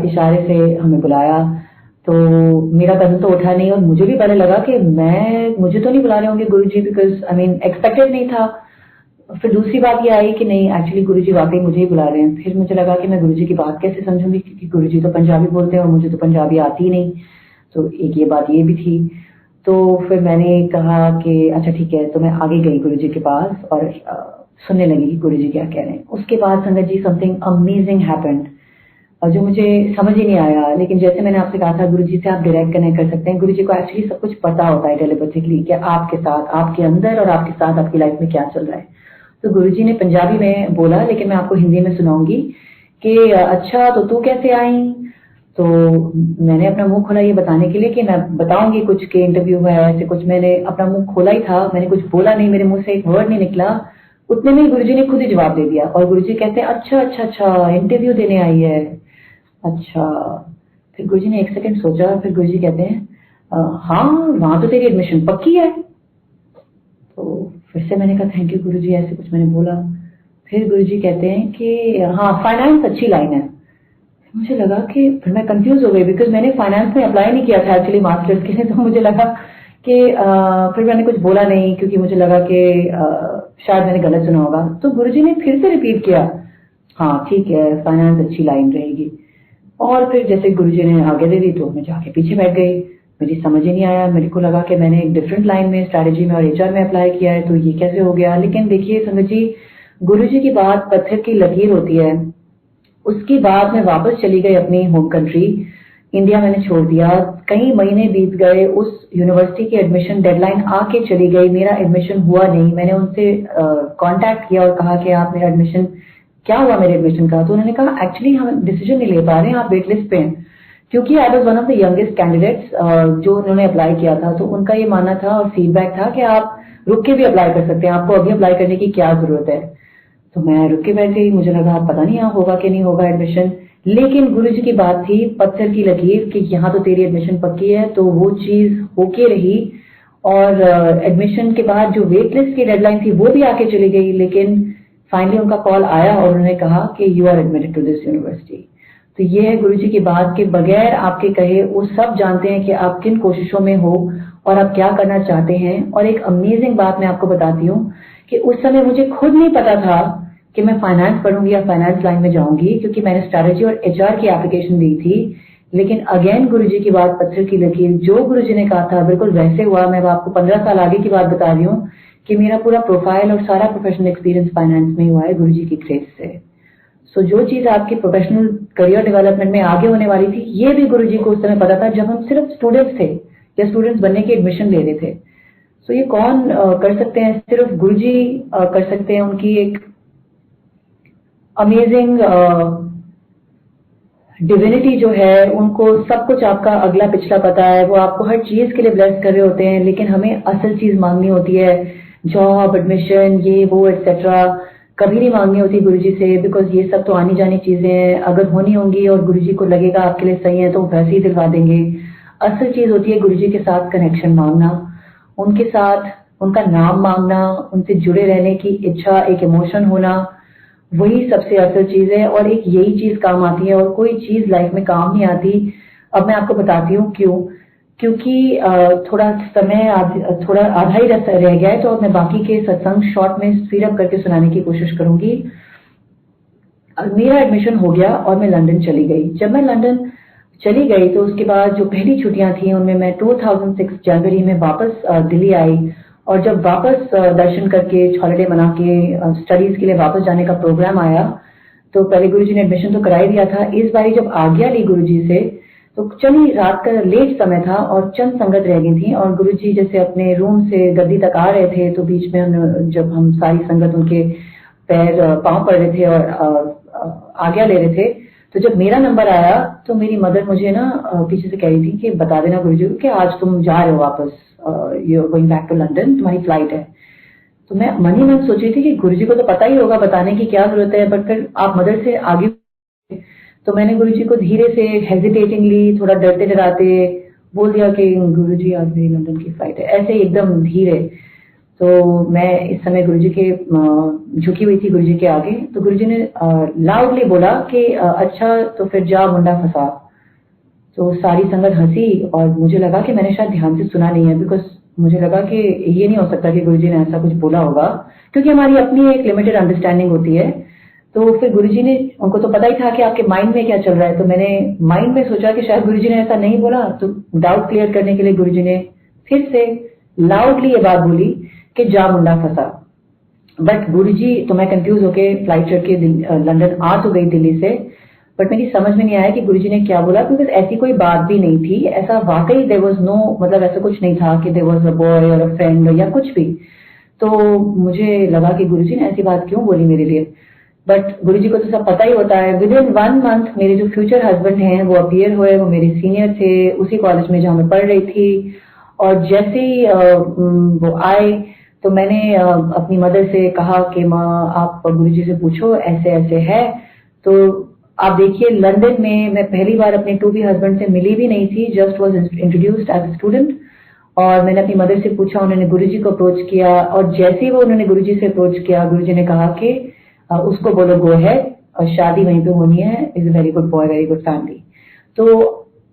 इशारे से हमें बुलाया। तो मेरा कजन तो उठा नहीं, और मुझे भी पहले लगा कि मुझे तो नहीं बुला रहे होंगे गुरुजी, बिकॉज आई मीन एक्सपेक्टेड नहीं था। फिर दूसरी बात ये आई कि नहीं, एक्चुअली गुरुजी वाकई मुझे ही बुला रहे हैं। फिर मुझे लगा कि मैं गुरुजी की बात कैसे समझूंगी, क्योंकि गुरुजी तो पंजाबी बोलते हैं और मुझे तो पंजाबी आती ही नहीं। तो एक ये बात ये भी थी। तो फिर मैंने कहा कि अच्छा ठीक है। तो मैं आगे गई गुरुजी के पास और सुनने लगी कि गुरुजी क्या कह रहे हैं। उसके बाद संगत जी समथिंग अमेजिंग हैपेंड, और जो मुझे समझ ही नहीं आया। लेकिन जैसे मैंने आपसे कहा था, गुरुजी से आप डायरेक्ट कनेक्ट कर सकते हैं। गुरुजी को एक्चुअली सब कुछ पता होता है टेलीपैथिकली कि आपके साथ, आपके अंदर और आपके साथ आपकी लाइफ में क्या चल रहा है। तो गुरुजी ने पंजाबी में बोला, लेकिन मैं आपको हिंदी में सुनाऊंगी कि अच्छा तो तू कैसे आई। तो मैंने अपना मुंह खोला ये बताने के लिए कि मैं बताऊंगी कुछ के इंटरव्यू है, ऐसे कुछ। मैंने अपना मुंह खोला ही था, मैंने कुछ बोला नहीं, मेरे मुंह से एक वर्ड नहीं निकला। उतने में ही गुरुजी ने खुद ही जवाब दे दिया, और गुरुजी कहते हैं अच्छा अच्छा अच्छा इंटरव्यू देने आई है, अच्छा। फिर गुरुजी ने एक सेकंड सोचा, फिर गुरुजी कहते हैं हाँ वहां तो तेरी एडमिशन पक्की है। तो फिर से मैंने कहा थैंक यू गुरुजी, ऐसे कुछ मैंने बोला। फिर गुरुजी कहते हैं कि हाँ फाइनेंस अच्छी लाइन है। मुझे लगा कि फिर मैं कंफ्यूज हो गई, बिकॉज मैंने फाइनेंस में अप्लाई नहीं किया था एक्चुअली मास्टर्स के लिए। तो मुझे लगा कि फिर मैंने कुछ बोला नहीं, क्योंकि मुझे लगा कि शायद मैंने गलत सुना होगा। तो गुरुजी ने फिर से रिपीट किया, हाँ ठीक है फाइनेंस अच्छी लाइन रहेगी। और फिर जैसे गुरुजी ने आगे दे दी तो मैं जाके पीछे बैठ गई। मुझे समझ ही नहीं आया, मेरे को लगा कि मैंने एक डिफरेंट लाइन में स्ट्रैटेजी में और एचआर में अप्लाई किया है, तो ये कैसे हो गया। लेकिन देखिए संगत जी, गुरुजी की बात पत्थर की लकीर होती है। उसके बाद मैं वापस चली गई अपनी होम कंट्री, इंडिया मैंने छोड़ दिया। कई महीने बीत गए, उस यूनिवर्सिटी की एडमिशन डेडलाइन आके चली गई, मेरा एडमिशन हुआ नहीं। मैंने उनसे कांटेक्ट किया और कहा कि आप मेरा एडमिशन, क्या हुआ मेरे एडमिशन का। तो उन्होंने कहा एक्चुअली हम डिसीजन नहीं ले पा रहे हैं, आप वेट लिस्ट पे हैं। क्योंकि I was one of the youngest candidates जो उन्होंने अप्लाई किया था, तो उनका ये मानना था और फीडबैक था कि आप रुक के भी अप्लाई कर सकते हैं, आपको अभी अप्लाई करने की क्या जरूरत है। तो मैं रुक के बैठ गई, मुझे लगा पता नहीं यहाँ होगा कि नहीं होगा एडमिशन। लेकिन गुरुजी की बात थी पत्थर की लकीर कि यहाँ तो तेरी एडमिशन पक्की है, तो वो चीज होके रही। और एडमिशन के बाद जो वेट लिस्ट की डेडलाइन थी वो भी आके चली गई। लेकिन फाइनली उनका कॉल आया और उन्होंने कहा कि you are admitted to this university. तो ये है गुरुजी की बात कि बगैर आपके कहे वो सब जानते हैं कि आप किन कोशिशों में हो और आप क्या करना चाहते हैं। और एक अमेजिंग बात मैं आपको बताती हूँ कि उस समय मुझे खुद नहीं पता था कि मैं फाइनेंस पढ़ूंगी या फाइनेंस लाइन में जाऊंगी, क्योंकि मैंने स्ट्रैटेजी और एचआर की एप्लीकेशन दी थी। लेकिन अगेन गुरुजी की बात पत्थर की लकीर, जो गुरुजी ने कहा था बिल्कुल वैसे हुआ। मैं आपको 15 साल आगे की बात बता रही हूँ कि मेरा पूरा प्रोफाइल और सारा प्रोफेशनल एक्सपीरियंस फाइनेंस में हुआ है गुरुजी की ग्रेस से। सो जो चीज आपकी प्रोफेशनल करियर डेवलपमेंट में आगे होने वाली थी, ये भी गुरुजी को उस समय पता था जब हम सिर्फ स्टूडेंट्स थे या स्टूडेंट्स बनने की एडमिशन ले रहे थे। सो ये कौन कर सकते हैं, सिर्फ गुरुजी कर सकते हैं। उनकी एक अमेजिंग डिविनिटी जो है उनको सब कुछ आपका अगला पिछला पता है, वो आपको हर चीज के लिए ब्लेस कर रहे होते हैं, लेकिन हमें असल चीज मांगनी होती है, जॉब, एडमिशन, ये वो एक्सेट्रा कभी नहीं मांगनी होती गुरुजी से, बिकॉज ये सब तो आनी जानी चीजें हैं, अगर होनी होंगी और गुरुजी को लगेगा आपके लिए सही है तो वैसे ही दिलवा देंगे। असल चीज होती है गुरुजी के साथ कनेक्शन मांगना, उनके साथ उनका नाम मांगना, उनसे जुड़े रहने की इच्छा, एक इमोशन होना, वही सबसे असल चीज है। और एक यही चीज काम आती है और कोई चीज लाइफ में काम नहीं आती। अब मैं आपको बताती हूँ क्यों। क्योंकि थोड़ा समय थोड़ा आधा ही रास्ता रह गया है, तो अब मैं बाकी के सत्संग शॉर्ट में स्पीड अप करके सुनाने की कोशिश करूंगी। मेरा एडमिशन हो गया और मैं लंदन चली गई। जब मैं लंदन चली गई तो उसके बाद जो पहली छुट्टियां थी उनमें मैं 2006 जनवरी में वापस दिल्ली आई, और जब वापस दर्शन करके हॉलिडे मना के स्टडीज के लिए वापस जाने का प्रोग्राम आया, तो पहले गुरुजी ने एडमिशन तो करा ही दिया था। इस बारी जब आज्ञा ली गुरुजी से, तो चली रात का लेट समय था और चंद संगत रह गई थी, और गुरुजी जैसे अपने रूम से गद्दी तक आ रहे थे, तो बीच में जब हम सारी संगत उनके पांव पड़ रहे थे और आज्ञा ले रहे थे, तो जब मेरा नंबर आया तो मेरी मदर मुझे ना पीछे से कह रही थी कि बता देना गुरुजी को कि आज तुम जा रहे हो वापस, you are going back to London, तुम्हारी फ्लाइट है। तो मैं मन ही मन सोच रही थी कि गुरुजी को तो पता ही होगा, बताने की क्या जरूरत है, बट फिर आप मदर से आगे। तो मैंने गुरुजी को धीरे से हेजिटेटिंगली, थोड़ा डरते डराते बोल दिया कि गुरुजी आज मेरी लंदन की फ्लाइट है, ऐसे एकदम धीरे। तो मैं इस समय गुरुजी के झुकी हुई थी गुरुजी के आगे, तो गुरुजी ने लाउडली बोला कि अच्छा तो फिर जा मुंडा फंसा। तो सारी संगत हंसी और मुझे लगा कि मैंने शायद ध्यान से सुना नहीं है, बिकॉज मुझे लगा कि ये नहीं हो सकता कि गुरुजी ने ऐसा कुछ बोला होगा, क्योंकि हमारी अपनी एक लिमिटेड अंडरस्टैंडिंग होती है। तो फिर गुरुजी ने, उनको तो पता ही था कि आपके माइंड में क्या चल रहा है, तो मैंने माइंड में सोचा कि शायद गुरुजी ने ऐसा नहीं बोला। तो डाउट क्लियर करने के लिए गुरुजी ने फिर से लाउडली ये बात बोली कि जा मुंडा फंसा। बट गुरुजी, तो मैं कंफ्यूज होके फ्लाइट चढ़ के लंदन आ तो गई दिल्ली से, बट मेरी समझ में नहीं आया कि गुरुजी ने क्या बोला, क्योंकि ऐसी कोई बात भी नहीं थी। ऐसा वाकई देयर वाज नो, मतलब ऐसा कुछ नहीं था कि देयर वाज अ बॉय और अ फ्रेंड या कुछ भी। तो मुझे लगा कि गुरुजी ने ऐसी बात क्यों बोली मेरे लिए, बट गुरुजी को तो सब पता ही होता है। विद इन 1 मंथ मेरे जो फ्यूचर हस्बैंड हैं वो अपीयर हुए, वो मेरे सीनियर थे उसी कॉलेज में जहाँ मैं पढ़ रही थी। और जैसे ही वो आए तो मैंने अपनी मदर से कहा कि माँ आप गुरुजी से पूछो ऐसे ऐसे है। तो आप देखिए लंदन में मैं पहली बार अपने टू बी हस्बैंड से मिली भी नहीं थी, just was introduced as a student. और मैंने अपनी मदर से पूछा, उन्होंने गुरुजी को अप्रोच किया, और जैसे ही वो उन्होंने गुरुजी से अप्रोच किया, गुरुजी ने कहा कि उसको बोलो गो है, और शादी वहीं पे होनी है, is a very good boy, very good family. तो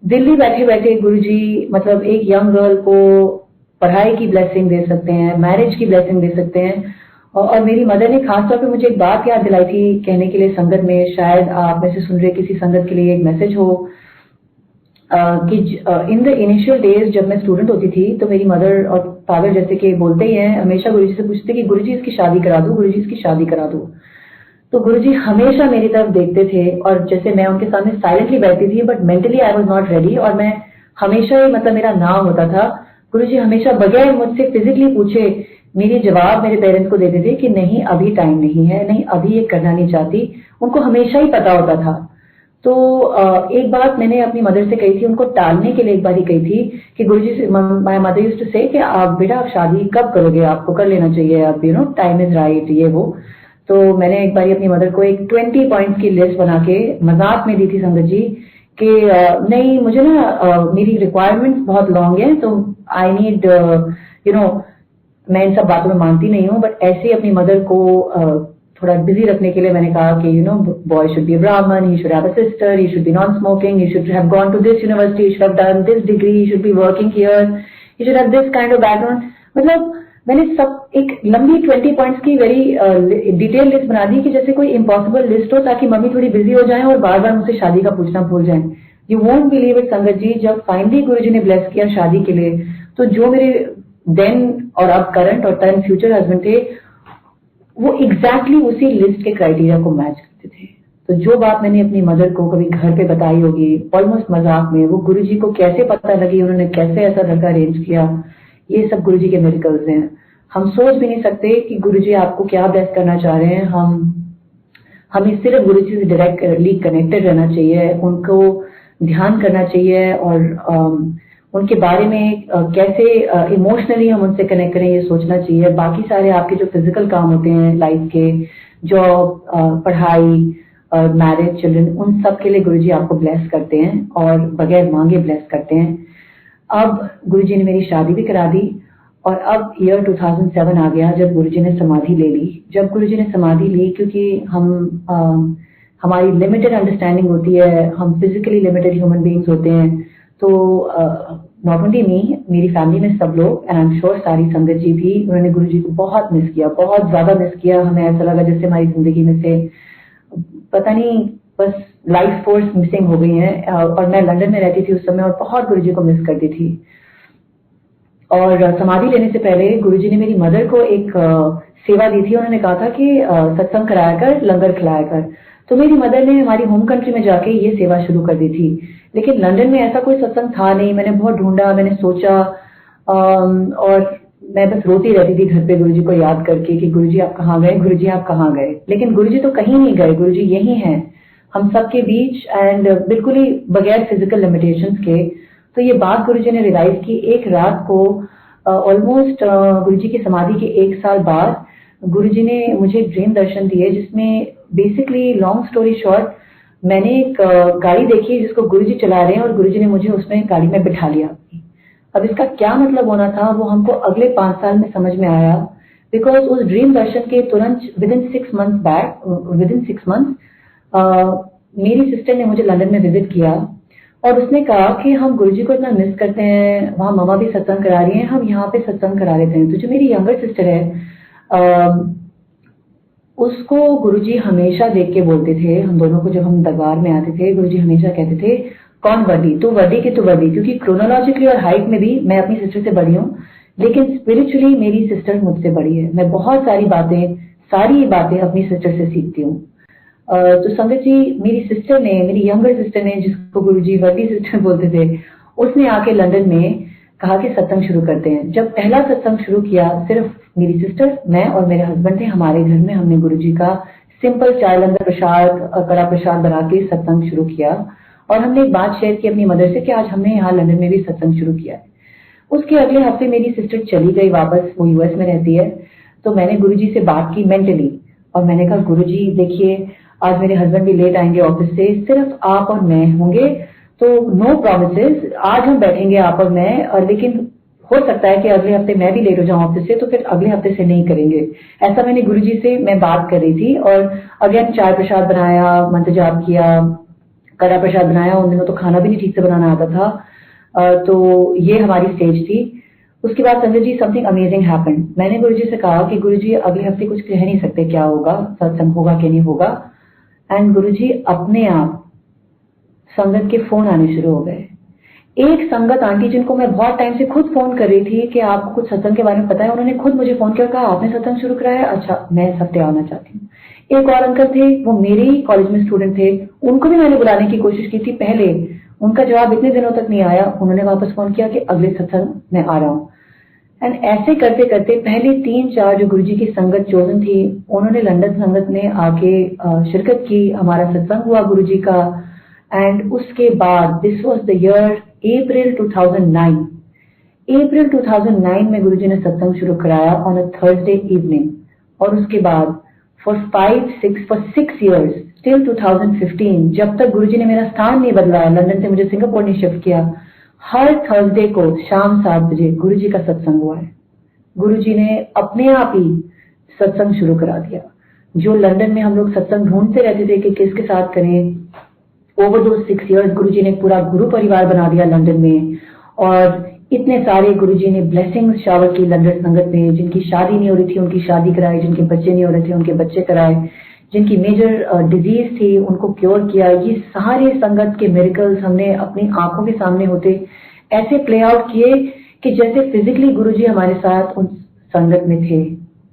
दिल्ली बैठे बैठे गुरुजी मतलब एक यंग गर्ल को पढ़ाई की ब्लेसिंग दे सकते हैं, मैरिज की ब्लेसिंग दे सकते हैं। और मेरी मदर ने खासतौर पे मुझे एक बात याद दिलाई थी कहने के लिए संगत में, शायद आप में से सुन रहे किसी संगत के लिए एक मैसेज हो, कि इन द इनिशियल डेज जब मैं स्टूडेंट होती थी तो मेरी मदर और फादर जैसे कि बोलते ही हैं, हमेशा गुरुजी से पूछते कि गुरुजी इसकी शादी करा दो, गुरुजी इसकी शादी करा दो। तो गुरुजी हमेशा मेरी तरफ देखते थे, और जैसे मैं उनके सामने साइलेंटली बैठती थी, but mentally I was not ready, और मैं हमेशा ही, मतलब मेरा नाम होता था, गुरुजी हमेशा बगैर मुझसे फिजिकली पूछे मेरे जवाब मेरे पेरेंट्स को देते थे कि नहीं अभी टाइम नहीं है, नहीं अभी ये करना नहीं चाहती। उनको हमेशा ही पता होता था। तो एक बात मैंने अपनी मदर से कही थी, उनको टालने के लिए एक बार ही कही थी कि गुरुजी से, माय मदर यूज्ड टू से कि आप बेटा आप शादी कब करोगे, आपको कर लेना चाहिए, अब you know time is right, ये वो। तो मैंने एक बार अपनी मदर को एक 20 पॉइंट्स की लिस्ट बना के मजाक में दी थी संगत जी कि नहीं मुझे ना मेरी रिक्वायरमेंट्स बहुत लॉन्ग है, तो आई नीड यू नो, मैं इन सब बातों में मानती नहीं हूँ, बट ऐसे ही अपनी मदर को थोड़ा बिजी रखने के लिए मैंने कहा कि you know boy should be Brahmin, he should have a sister, he should be non smoking, he should have gone to this university, he should have done this degree, he should be working here, he should have this kind of background. मतलब मैंने सब एक लंबी 20 points की very detail list बना दी कि जैसे कोई इम्पॉसिबल लिस्ट हो, ताकि मम्मी थोड़ी बिजी हो जाए और बार बार मुझसे शादी का पूछना भूल जाए। यू वोंट बिलीव इट संगत जी, जब फाइनली गुरुजी ने ब्लेस किया शादी के लिए, तो जो मेरे देन और अब करंट और टर्न फ्यूचर हस्बैंड थे वो एग्जैक्टली उसी लिस्ट के क्राइटेरिया को मैच करते थे। तो जो बात मैंने अपनी मदर को कभी घर पे बताई होगी ऑलमोस्ट मजाक में, वो गुरुजी को कैसे पता लगी, उन्होंने कैसे ऐसा लड़का अरेंज किया, ये सब गुरुजी के मिरेकल्स हैं। हम सोच भी नहीं सकते कि गुरुजी आपको क्या ब्लेस करना चाह रहे हैं। हमें सिर्फ गुरु जी से डायरेक्टली कनेक्टेड रहना चाहिए, उनको ध्यान करना चाहिए और उनके बारे में कैसे इमोशनली हम उनसे कनेक्ट करें ये सोचना चाहिए। बाकी सारे आपके जो फिजिकल काम होते हैं लाइफ के, जॉब, पढ़ाई, मैरिज, चिल्ड्रन, उन सब के लिए गुरुजी आपको ब्लेस करते हैं और बगैर मांगे ब्लेस करते हैं। अब गुरुजी ने मेरी शादी भी करा दी और अब ईयर 2007 आ गया जब गुरुजी ने समाधि ले ली। जब गुरुजी ने समाधि ली, क्योंकि हमारी लिमिटेड अंडरस्टैंडिंग होती है, हम फिजिकली लिमिटेड ह्यूमन बीइंग्स होते हैं, तो नॉट ओनली मी, मेरी फैमिली में सब लोग एंड आई एम श्योर सारी संगत जी भी, उन्होंने गुरुजी को बहुत मिस किया, बहुत ज्यादा मिस किया। हमें ऐसा लगा जैसे हमारी जिंदगी में से पता नहीं बस लाइफ फोर्स मिसिंग हो गई है। और मैं लंदन में रहती थी उस समय और बहुत गुरुजी को मिस करती थी। और समाधि लेने से पहले गुरुजी ने मेरी मदर को एक सेवा दी थी। उन्होंने कहा था कि सत्संग कराया कर, लंगर खिलाया कर। तो मेरी मदर ने हमारी होम कंट्री में जाके ये सेवा शुरू कर दी थी। लेकिन लंदन में ऐसा कोई सत्संग था नहीं। मैंने बहुत ढूंढा, मैंने सोचा और मैं बस रोती रहती थी घर पे गुरुजी को याद करके कि गुरुजी आप कहाँ गए, गुरुजी आप कहाँ गए। लेकिन गुरुजी तो कहीं नहीं गए, गुरुजी यही हैं हम सबके बीच एंड बिल्कुल ही बगैर फिजिकल लिमिटेशंस के। तो ये बात गुरुजी ने रियलाइज की एक रात को, ऑलमोस्ट गुरुजी की समाधि के 1 साल बाद गुरुजी ने मुझे ड्रीम दर्शन दिए, जिसमें बेसिकली लॉन्ग स्टोरी शॉर्ट, मैंने एक गाड़ी देखी जिसको गुरुजी चला रहे हैं और गुरुजी ने मुझे उसमें गाड़ी में बिठा लिया। अब इसका क्या मतलब होना था वो हमको अगले 5 साल में समझ में आया, बिकॉज उस ड्रीम दर्शन के तुरंत विदिन 6 मंथ्स मेरी सिस्टर ने मुझे लंदन में विजिट किया और उसने कहा कि हम गुरुजी को इतना मिस करते हैं, वहाँ ममा भी सत्संग करा रही हैं, हम यहाँ पे सत्संग करा लेते हैं। तो जो मेरी यंगर सिस्टर है उसको गुरुजी हमेशा देख के बोलते थे, हम दोनों को जब हम दरबार में आते थे गुरुजी हमेशा कहते थे कौन बड़ी, तू बड़ी कि तू बड़ी, क्योंकि क्रोनोलॉजिकली और हाइट में भी मैं अपनी सिस्टर से बड़ी हूँ, लेकिन स्पिरिचुअली मेरी सिस्टर मुझसे बड़ी है। मैं बहुत सारी बातें अपनी सिस्टर से सीखती हूँ। तो संगत जी, मेरी सिस्टर ने, मेरी यंगर सिस्टर ने, जिसको गुरुजी बड़ी सिस्टर बोलते थे, उसने आके लंदन में कहा कि सत्संग शुरू करते हैं। जब पहला सत्संग शुरू किया, सिर्फ मेरी सिस्टर, मैं और मेरे हस्बैंड थे हमारे घर में। हमने गुरुजी का सिंपल चाय, लंगर प्रसाद, कड़ा प्रसाद बना के सत्संग शुरू किया और हमने एक बात शेयर की अपनी मदर से कि आज हमने यहाँ लंदन में भी सत्संग शुरू किया है। उसके अगले हफ्ते मेरी सिस्टर चली गई वापस, वो यूएस में रहती है। तो मैंने गुरुजी से बात की मेंटली और मैंने कहा गुरुजी देखिए, आज मेरे हस्बैंड भी लेट आएंगे ऑफिस से, सिर्फ आप और मैं होंगे, तो नो प्रॉमिसेस, आज हम बैठेंगे आप और मैं, और लेकिन हो सकता है कि अगले हफ्ते मैं भी लेट हो जाऊं ऑफिस से, तो फिर अगले हफ्ते से नहीं करेंगे। ऐसा मैंने गुरुजी से मैं बात कर रही थी और अगेन चाय प्रसाद बनाया, मंत्र जाप किया, कड़ा प्रसाद बनाया। उन दिनों तो खाना भी नहीं ठीक से बनाना आता था। तो ये हमारी स्टेज थी। उसके बाद Sanjay ji, something amazing happened. मैंने गुरुजी से कहा कि गुरुजी अगले हफ्ते कुछ कह नहीं सकते, क्या होगा, सत्संग होगा कि नहीं होगा। एंड गुरुजी अपने आप संगत के फोन आने शुरू हो गए। एक संगत आंटी जिनको मैं बहुत टाइम से खुद फोन कर रही थी कि आपको कुछ सत्संग के बारे में पता है, उन्होंने खुद मुझे फोन किया, कहा आपने सत्संग शुरू कराया है, अच्छा मैं इस हफ्ते आना चाहती हूँ। एक और अंकल थे, वो मेरे ही कॉलेज में स्टूडेंट थे, उनको भी मैंने बुलाने की कोशिश की थी पहले, उनका जवाब इतने दिनों तक नहीं आया। उन्होंने वापस फोन किया कि अगले सत्संग में आ रहा हूँ। एंड ऐसे करते करते पहले 3-4 जो गुरुजी की संगत चोजन थी, उन्होंने लंदन संगत में आके शिरकत की, हमारा सत्संग हुआ गुरुजी का। एंड उसके बाद दिस वाज द ईयर अप्रैल 2009 में गुरुजी ने सत्संग शुरू कराया ऑन अ थर्सडे इवनिंग। और उसके बाद फॉर 6 इयर्स टिल 2015, जब तक गुरुजी ने मेरा स्थान नहीं बदला, लंदन से मुझे सिंगापुर नहीं शिफ्ट किया, हर थर्सडे को शाम 7 बजे गुरुजी का सत्संग हुआ है। गुरुजी ने अपने आप ही सत्संग शुरू करा दिया। जो लंदन में हम लोग सत्संग ढूंढते रहते थे कि किसके साथ करें, ओवर दो 6 इयर्स गुरुजी ने पूरा गुरु परिवार बना दिया लंदन में। और इतने सारे गुरुजी ने ब्लेसिंग्स शावर की लंदन संगत में, जिनकी शादी नहीं हो रही थी उनकी शादी कराई, जिनके बच्चे नहीं हो रहे थे उनके बच्चे कराए, जिनकी मेजर डिजीज थी उनको क्योर किया। ये सारे संगत के मिरेकल्स हमने अपनी आंखों के सामने होते ऐसे प्ले आउट किए कि जैसे फिजिकली गुरुजी हमारे साथ उन संगत में थे,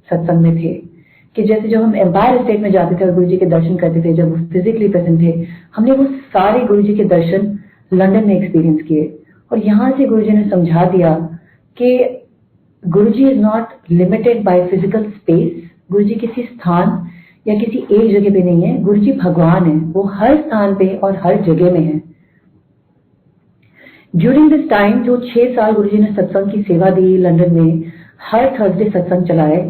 सत्संग में थे, कि जैसे जब हम एम्पायर स्टेट में जाते थे और गुरुजी के दर्शन करते थे, जब वो फिजिकली प्रेजेंट थे, हमने वो सारे गुरुजी के दर्शन लंदन में एक्सपीरियंस किए। और यहाँ से गुरुजी ने समझा दिया कि Guruji is not limited by physical space. Guruji किसी स्थान या किसी एक जगह पे नहीं है। गुरु जी भगवान है, वो हर स्थान पे और हर जगह में है। ड्यूरिंग दिस टाइम जो 6 साल गुरु जी ने सत्संग की सेवा दी लंदन में, हर थर्सडे सत्संग चलाए।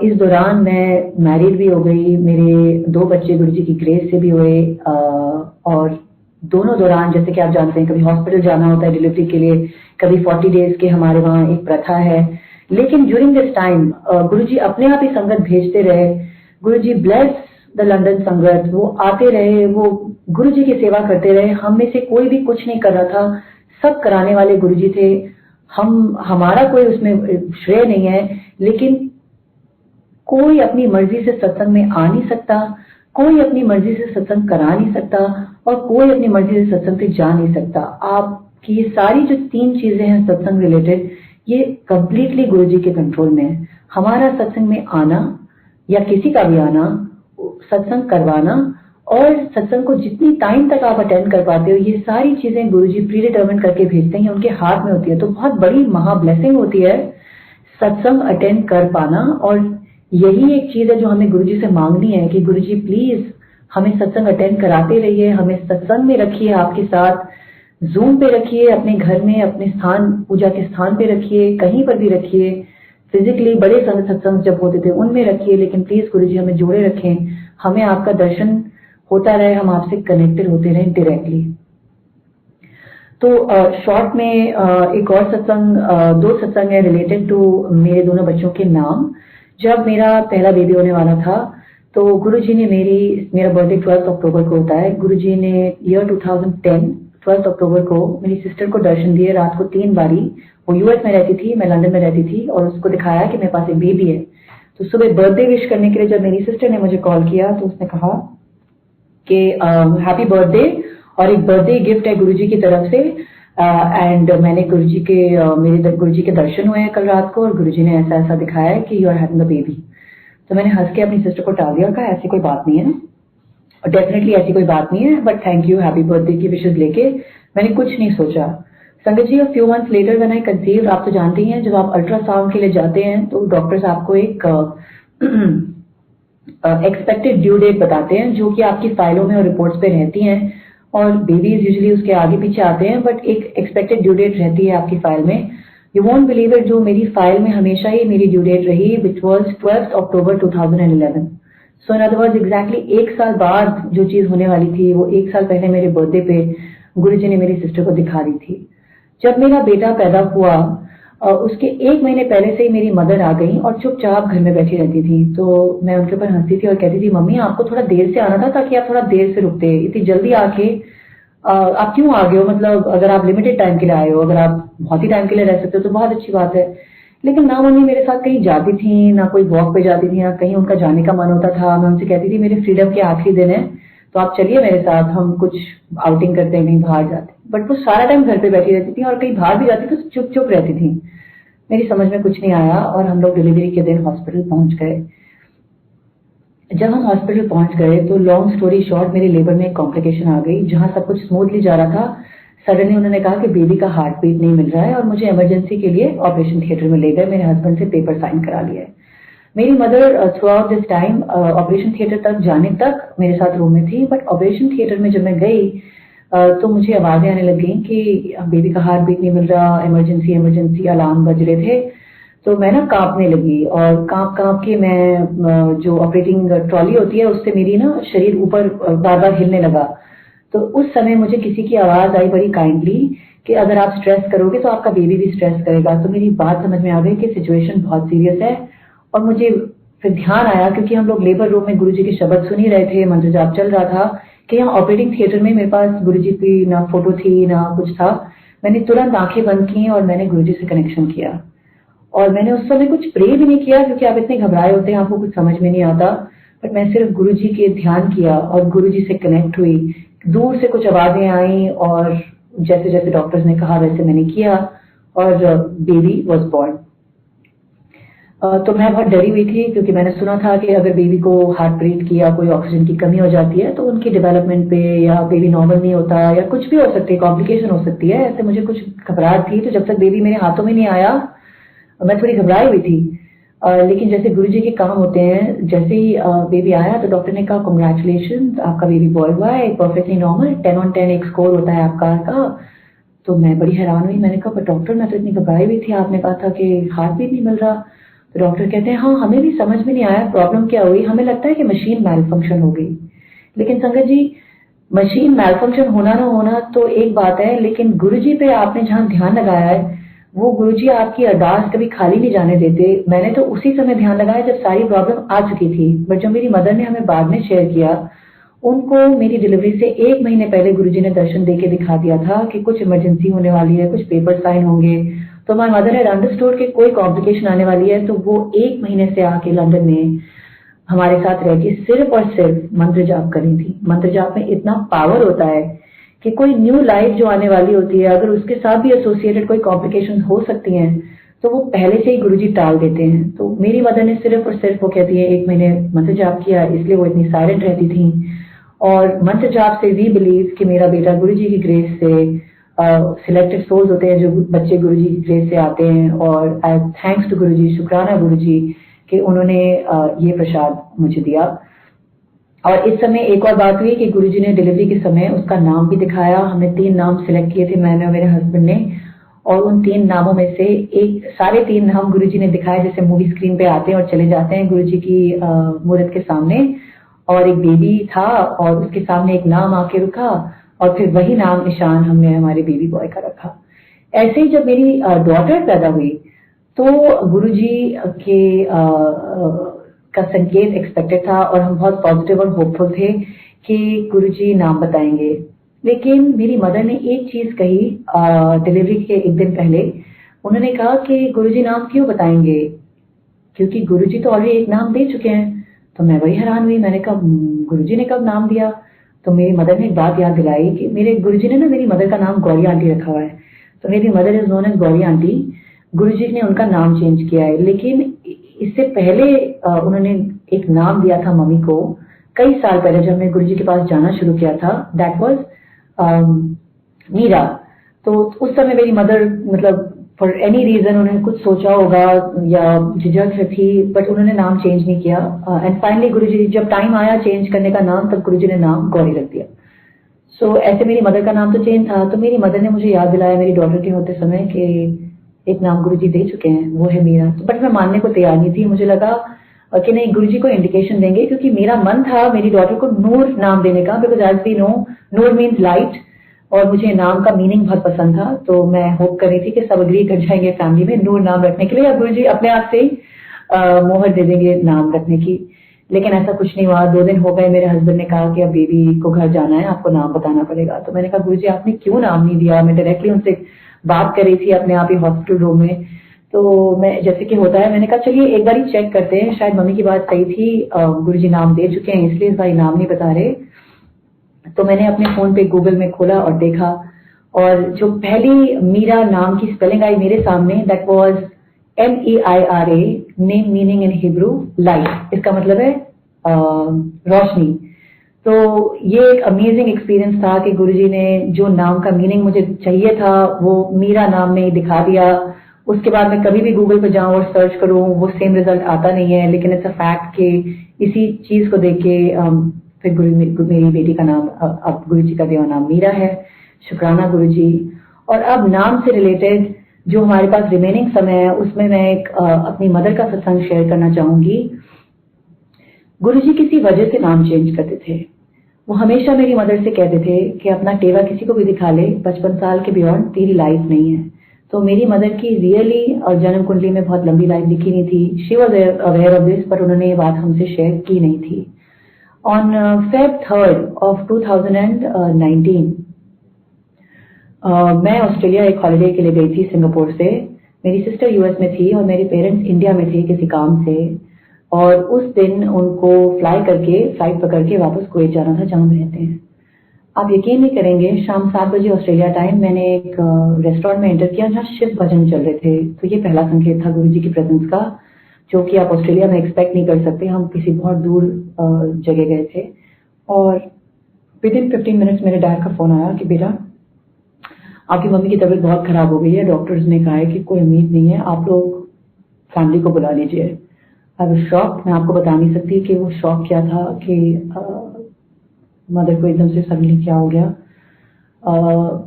इस दौरान मैं मैरिड भी हो गई, मेरे 2 बच्चे गुरु जी की ग्रेस से भी हुए। और दोनों दौरान जैसे कि आप जानते हैं, कभी हॉस्पिटल जाना होता है डिलीवरी के लिए, कभी 40 डेज के हमारे वहाँ एक प्रथा है। लेकिन ड्यूरिंग दिस टाइम गुरु जी अपने आप ही संगत भेजते रहे। गुरु जी ब्लेस द लंदन संगत, वो आते रहे, वो गुरु जी की सेवा करते रहे। हम में से कोई भी कुछ नहीं कर रहा था, सब कराने वाले गुरु जी थे। हमारा कोई उसमें श्रेय नहीं है, लेकिन कोई अपनी मर्जी से सत्संग में आ नहीं सकता, कोई अपनी मर्जी से सत्संग करा नहीं सकता, और कोई अपनी मर्जी से सत्संग से जा नहीं सकता। आपकी ये सारी जो 3 चीजें हैं सत्संग रिलेटेड, ये कंप्लीटली गुरु जी के कंट्रोल में है। हमारा सत्संग में आना या किसी का भी आना, सत्संग करवाना, और सत्संग को जितनी टाइम तक आप अटेंड कर पाते हो, ये सारी चीजें गुरु जी प्री डिटर्मिन करके भेजते हैं, उनके हाथ में होती है। तो बहुत बड़ी महा ब्लेसिंग होती है सत्संग अटेंड कर पाना। और यही एक चीज है जो हमें गुरु जी से मांगनी है कि गुरु जी प्लीज हमें सत्संग अटेंड कराते रहिए, हमें सत्संग में रखिए, आपके साथ जूम पे रखिए, अपने घर में, अपने स्थान, पूजा के स्थान पे रखिए, कहीं पर भी रखिए, फिजिकली बड़े सत्संग जब होते थे उनमें रखिए, लेकिन प्लीज गुरु जी हमें जोड़े रखें, हमें आपका दर्शन होता रहे, हम आपसे कनेक्टेड होते रहें डायरेक्टली। तो शॉर्ट में एक और सत्संग, 2 सत्संग है रिलेटेड टू मेरे दोनों बच्चों के नाम। जब मेरा पहला बेबी होने वाला था, तो गुरुजी ने मेरा बर्थडे 12 अक्टूबर को होता है। गुरुजी ने ईयर 2010 12 अक्टूबर को मेरी सिस्टर को दर्शन दिए रात को 3 बारी। वो यूएस में रहती थी, मैं लंदन में रहती थी, और उसको दिखाया कि मेरे पास एक बेबी है। तो सुबह बर्थडे विश करने के लिए जब मेरी सिस्टर ने मुझे कॉल किया, तो उसने कहा कि हैप्पी बर्थडे, और एक बर्थडे गिफ्ट है गुरुजी की तरफ से। एंड मैंने मेरे गुरुजी के दर्शन हुए हैं कल रात को, और गुरुजी ने ऐसा ऐसा दिखाया है कि you are having a baby. तो मैंने हंस के अपनी सिस्टर को टाल दिया और कहा ऐसी कोई बात नहीं है ना, और डेफिनेटली ऐसी कोई बात नहीं है, but thank you, happy birthday की विशेष लेके मैंने कुछ नहीं सोचा। संगत जी, few months later when I conceived, आप तो जानती हैं जब आप अल्ट्रासाउंड के लिए जाते हैं तो डॉक्टर्स आपको एक एक्सपेक्टेड ड्यू डेट बताते हैं, जो कि आपकी फाइलों में और रिपोर्ट्स पे रहती हैं, और बेबीज यूजुअली उसके आगे पीछे आते हैं, बट एक एक्सपेक्टेड ड्यू डेट रहती है आपकी फाइल में। यू वोंट बिलीव इट, जो मेरी फाइल में हमेशा ही मेरी ड्यू डेट रही, which was 12 October 2011। So in other words exactly 1 साल बाद जो चीज होने वाली थी, वो 1 साल पहले मेरे बर्थडे पे गुरुजी ने मेरी सिस्टर को दिखा दी थी। जब मेरा बेटा पैदा हुआ, उसके 1 महीने पहले से ही मेरी मदर आ गई और चुपचाप घर में बैठी रहती थी। तो मैं उनके ऊपर हंसती थी और कहती थी, मम्मी आपको थोड़ा देर से आना था, ताकि आप थोड़ा देर से रुकते, इतनी जल्दी आके आप क्यों आ गए हो? मतलब अगर आप लिमिटेड टाइम के लिए आए हो, अगर आप बहुत ही टाइम के लिए रह सकते हो तो बहुत अच्छी बात है। लेकिन ना मम्मी मेरे साथ कहीं जाती थी, ना कोई वॉक पे जाती थी, ना कहीं उनका जाने का मन होता था। मैं उनसे कहती थी मेरे फ्रीडम के आखिरी दिन है, तो आप चलिए मेरे साथ, हम कुछ आउटिंग करते हैं, कहीं बाहर जाते। बट वो सारा टाइम घर पे बैठी रहती थी, और कहीं बाहर भी जाती तो चुप चुप रहती थी। मेरी समझ में कुछ नहीं आया, और हम लोग डिलीवरी के दिन हॉस्पिटल पहुंच गए। जब हम हॉस्पिटल पहुंच गए तो लॉन्ग स्टोरी शॉर्ट, मेरे लेबर में एक कॉम्प्लिकेशन आ गई। जहां सब कुछ स्मूथली जा रहा था, सडनली उन्होंने कहा कि बेबी का हार्ट बीट नहीं मिल रहा है, और मुझे इमरजेंसी के लिए ऑपरेशन थिएटर में ले गए। मेरे हस्बैंड से पेपर साइन करा लिया है। मेरी mother through out this time operation theatre तक जाने तक मेरे साथ रूम में थी, बट ऑपरेशन थिएटर में जब मैं गई तो मुझे आवाजें आने लगी कि बेबी का हार्ट बीट नहीं मिल रहा, इमरजेंसी इमरजेंसी अलार्म बज रहे थे। तो मैं ना कांपने लगी, और कांप कांप के मैं जो ऑपरेटिंग ट्रॉली होती है उससे मेरी ना शरीर ऊपर बार बार हिलने लगा। तो उस समय मुझे किसी की आवाज आई बड़ी काइंडली कि अगर आप स्ट्रेस करोगे तो आपका बेबी भी स्ट्रेस करेगा। तो मेरी बात समझ में आ गई कि सिचुएशन बहुत सीरियस है, और मुझे फिर ध्यान आया, क्योंकि हम लोग लेबर रूम में गुरुजी के शब्द सुन ही रहे थे, मंत्र जाप चल रहा था, कि यहाँ ऑपरेटिंग थिएटर में मेरे पास गुरुजी की ना फोटो थी ना कुछ था। मैंने तुरंत आंखें बंद की और मैंने गुरुजी से कनेक्शन किया, और मैंने उस समय कुछ प्रे भी नहीं किया, क्योंकि आप इतने घबराए होते हैं, आपको कुछ समझ में नहीं आता। बट मैं सिर्फ गुरुजी के ध्यान किया और गुरुजी से कनेक्ट हुई। दूर से कुछ आवाजें आई, और जैसे जैसे डॉक्टर्स ने कहा वैसे मैंने किया, और बेबी वॉज बॉर्न। तो मैं बहुत डरी हुई थी, क्योंकि मैंने सुना था कि अगर बेबी को हार्ट ब्रेक की या कोई ऑक्सीजन की कमी हो जाती है तो उनकी डेवलपमेंट पे, या बेबी नॉर्मल नहीं होता, या कुछ भी हो सकती है, कॉम्प्लिकेशन हो सकती है। ऐसे मुझे कुछ घबराहट थी। तो जब तक बेबी मेरे हाथों में नहीं आया मैं थोड़ी घबराई हुई थी। लेकिन जैसे गुरुजी के काम होते हैं, जैसे ही बेबी आया तो डॉक्टर ने कहा कॉन्ग्रेचुलेशन, आपका बेबी बॉय हुआ है, परफेक्टली नॉर्मल, 10 on 10 एक स्कोर होता है आपका का। तो मैं बड़ी हैरान हुई, मैंने कहा पर डॉक्टर मैं तो इतनी घबराई हुई थी, आपने कहा था कि हार्ट बीट नहीं मिल रहा। तो डॉक्टर कहते हैं हाँ हमें भी समझ में नहीं आया प्रॉब्लम क्या हुई, हमें लगता है कि मशीन मैल फंक्शन हो गई। लेकिन संगत जी, मशीन मैल फंक्शन होना ना होना तो एक बात है, लेकिन गुरुजी पे आपने जहाँ ध्यान लगाया है वो गुरुजी आपकी अरदास कभी खाली नहीं जाने देते। मैंने तो उसी समय ध्यान लगाया जब सारी प्रॉब्लम आ चुकी थी, बट जो मेरी मदर ने हमें बाद में शेयर किया, उनको मेरी डिलीवरी से 1 महीने पहले गुरुजी ने दर्शन देके दिखा दिया था कि कुछ इमरजेंसी होने वाली है, कुछ पेपर साइन होंगे। तो माय मदर हैड अंडरस्टूड कि कोई कॉम्प्लिकेशन आने वाली है, तो वो 1 महीने से आके लंदन में हमारे साथ रह के सिर्फ और सिर्फ मंत्र जाप करी थी। मंत्र जाप में इतना पावर होता है कि कोई न्यू लाइफ जो आने वाली होती है, अगर उसके साथ भी एसोसिएटेड कोई कॉम्प्लिकेशन हो सकती हैं तो वो पहले से ही गुरुजी टाल देते हैं। तो मेरी मदर ने सिर्फ और सिर्फ, वो कहती है, 1 महीने मंत्र जाप किया, इसलिए वो इतनी साइलेंट रहती थी। और मंत्र जाप से वी बिलीव कि मेरा बेटा गुरुजी की ग्रेस से, सिलेक्टेड सोल्स होते हैं जो बच्चे गुरुजी की ग्रेस से आते हैं, और थैंक्स टू गुरुजी, शुक्राना गुरुजी कि उन्होंने ये प्रसाद मुझे दिया। और इस समय एक और बात हुई कि गुरुजी ने डिलीवरी के समय उसका नाम भी दिखाया। हमने 3 नाम सिलेक्ट किए थे, मैंने और मेरे हस्बैंड ने, और उन 3 नामों में से सारे 3 नाम गुरुजी ने दिखाए जैसे मूवी स्क्रीन पे आते हैं और चले जाते हैं गुरुजी की मूर्त के सामने। और एक बेबी था और उसके सामने एक नाम आके रुका, और फिर वही नाम निशान हमने हमारे बेबी बॉय का रखा। ऐसे ही जब मेरी डॉटर पैदा हुई तो गुरुजी के का संकेत एक्सपेक्टेड था, और हम बहुत पॉजिटिव और होपफुल थे कि गुरुजी नाम बताएंगे। लेकिन मेरी मदर ने एक चीज कही डिलीवरी के एक दिन पहले, उन्होंने कहा कि गुरुजी नाम क्यों बताएंगे, क्योंकि गुरुजी तो ऑलरेडी एक नाम दे चुके हैं। तो मैं बड़ी हैरान हुई, मैंने कहा गुरुजी ने कब नाम दिया? तो मेरी मदर ने एक बात याद दिलाई कि मेरे गुरुजी ने ना मेरी मदर का नाम गौरी आंटी रखा हुआ है, तो मेरी mother is known as Gauri aunty. Guruji ने उनका नाम चेंज किया है, लेकिन इससे पहले उन्होंने एक नाम दिया था मम्मी को कई साल पहले जब मैं गुरुजी के पास जाना शुरू किया था, दैट वाज मीरा। तो उस समय मेरी मदर, मतलब फॉर एनी रीजन उन्होंने कुछ सोचा होगा या झिझक थी, बट उन्होंने नाम चेंज नहीं किया। एंड फाइनली गुरुजी जब टाइम आया चेंज करने का नाम, तब गुरुजी ने नाम गौरी रख दिया। सो ऐसे मेरी मदर का नाम तो चेंज था, तो मेरी मदर ने मुझे याद दिलाया मेरी डॉटर के होते समय कि एक नाम गुरुजी दे चुके हैं, वो है मीरा। बट मैं मानने को तैयार नहीं थी, मुझे लगा कि नहीं, गुरुजी को इंडिकेशन देंगे, क्योंकि मेरा मन था मेरी डॉटर को नूर नाम देने का, because as we know Noor means light, और मुझे नाम का मीनिंग बहुत पसंद था। तो मैं होप कर रही थी कि सब अग्री कर जाएंगे फैमिली में नूर नाम रखने के लिए, या गुरुजी अपने आप से ही मोहर दे देंगे नाम रखने की। लेकिन ऐसा कुछ नहीं हुआ। 2 दिन हो गए, मेरे हस्बैंड ने कहा कि अब बेबी को घर जाना है, आपको नाम बताना पड़ेगा। तो मैंने कहा गुरुजी आपने क्यों नाम नहीं दिया? मैं डायरेक्टली उनसे बात कर रही थी अपने आप ही हॉस्पिटल रूम में। तो मैं, जैसे कि होता है, मैंने कहा चलिए एक बार ही चेक करते हैं, शायद मम्मी की बात सही थी, गुरुजी नाम दे चुके हैं इसलिए इस बार नाम नहीं बता रहे। तो मैंने अपने फोन पे गूगल में खोला और देखा, और जो पहली मीरा नाम की स्पेलिंग आई मेरे सामने, that was MEIRA, name meaning in Hebrew light, इसका मतलब है रोशनी। तो ये एक अमेजिंग एक्सपीरियंस था कि गुरुजी ने जो नाम का मीनिंग मुझे चाहिए था वो मीरा नाम में ही दिखा दिया। उसके बाद मैं कभी भी गूगल पर जाऊं और सर्च करूं, वो सेम रिजल्ट आता नहीं है, लेकिन इट्स अ फैक्ट कि इसी चीज को देख के फिर मेरी बेटी का नाम अब गुरुजी का देवा नाम मीरा है। शुक्राना गुरुजी। और अब नाम से रिलेटेड जो हमारे पास रिमेनिंग समय है, उसमें मैं एक अपनी मदर का सत्संग शेयर करना चाहूंगी। गुरुजी किसी वजह से नाम चेंज करते थे। वो हमेशा मेरी मदर से कहते थे कि अपना टेवा किसी को भी दिखा ले, 55 साल के बियॉन्ड तेरी लाइफ नहीं है। तो मेरी मदर की रियली और जन्म कुंडली में बहुत लंबी लाइफ लिखी नहीं थी। She was aware of this, पर उन्होंने ये बात हमसे शेयर की नहीं थी। ऑन Feb 3rd of 2019 मैं ऑस्ट्रेलिया एक हॉलिडे के लिए गई थी सिंगापुर से। मेरी सिस्टर यूएस में थी और मेरे पेरेंट्स इंडिया में थे किसी काम से, और उस दिन उनको फ्लाइट पकड़ के वापस कुवैत जाना था जहाँ रहते हैं। आप यकीन नहीं करेंगे, शाम 7 बजे ऑस्ट्रेलिया टाइम मैंने एक रेस्टोरेंट में एंटर किया जहाँ शिव भजन चल रहे थे। तो ये पहला संकेत था गुरुजी की प्रेजेंस का, जो कि आप ऑस्ट्रेलिया में एक्सपेक्ट नहीं कर सकते। हम किसी बहुत दूर जगह गए थे, और विदिन 15 मिनट्स मेरे डैड का फोन आया कि बेटा आपकी मम्मी की तबीयत बहुत खराब हो गई है, डॉक्टर्स ने कहा है कि कोई उम्मीद नहीं है, आप लोग फैमिली को बुला लीजिए। I was shocked. मैं आपको बता नहीं सकती कि वो शॉक क्या था कि मदर को एकदम से सडनली क्या हो गया।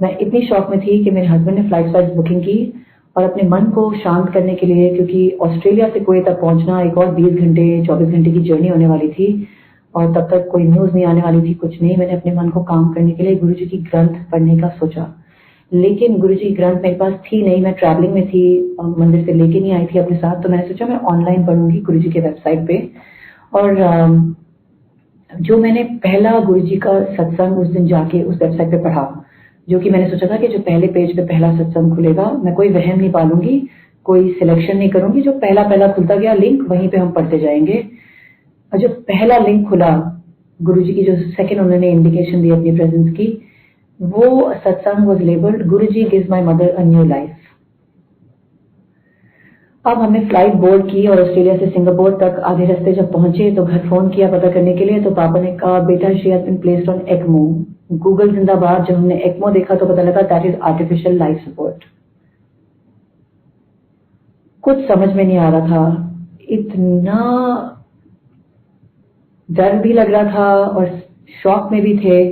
मैं इतनी शॉक में थी कि मेरे हस्बैंड ने फ्लाइट बुकिंग की और अपने मन को शांत करने के लिए, क्योंकि ऑस्ट्रेलिया से कुवैत तक पहुंचना एक और 20 घंटे 24 घंटे की जर्नी होने वाली थी और तब तक कोई न्यूज़ नहीं आने वाली थी, कुछ नहीं। मैंने अपने मन को काम करने के लिए गुरुजी की ग्रंथ पढ़ने का सोचा, लेकिन गुरुजी की ग्रंथ मेरे पास थी नहीं। मैं ट्रैवलिंग में थी, मंदिर से लेके नहीं आई थी अपने साथ, तो मैंने सोचा मैं ऑनलाइन पढ़ूंगी गुरुजी के वेबसाइट पे। और जो मैंने पहला गुरुजी का सत्संग उस दिन जाके उस वेबसाइट पे पढ़ा, जो कि मैंने सोचा था कि जो पहले पेज पे पहला सत्संग खुलेगा, मैं कोई वहम नहीं पालूंगी, कोई सिलेक्शन नहीं करूंगी, जो पहला पहला खुलता गया लिंक वहीं पे हम पढ़ते जाएंगे। और जो पहला लिंक खुला गुरुजी की, जो सेकंड उन्होंने इंडिकेशन दी अपनी प्रेजेंस की, वो सत्संग was labelled Guruji gives my mother a new life. अब हमने फ्लाइट बोर्ड की और ऑस्ट्रेलिया से सिंगापुर तक आधे रास्ते जब पहुंचे तो घर फोन किया पता करने के लिए, तो पापा ने कहा बेटा she has been placed on ECMO. Google जिंदाबाद। जब हमने एक्मो देखा तो पता लगा that is artificial life support. कुछ समझ में नहीं आ रहा था, इतना डर भी लग रहा था और शॉक में भी थे।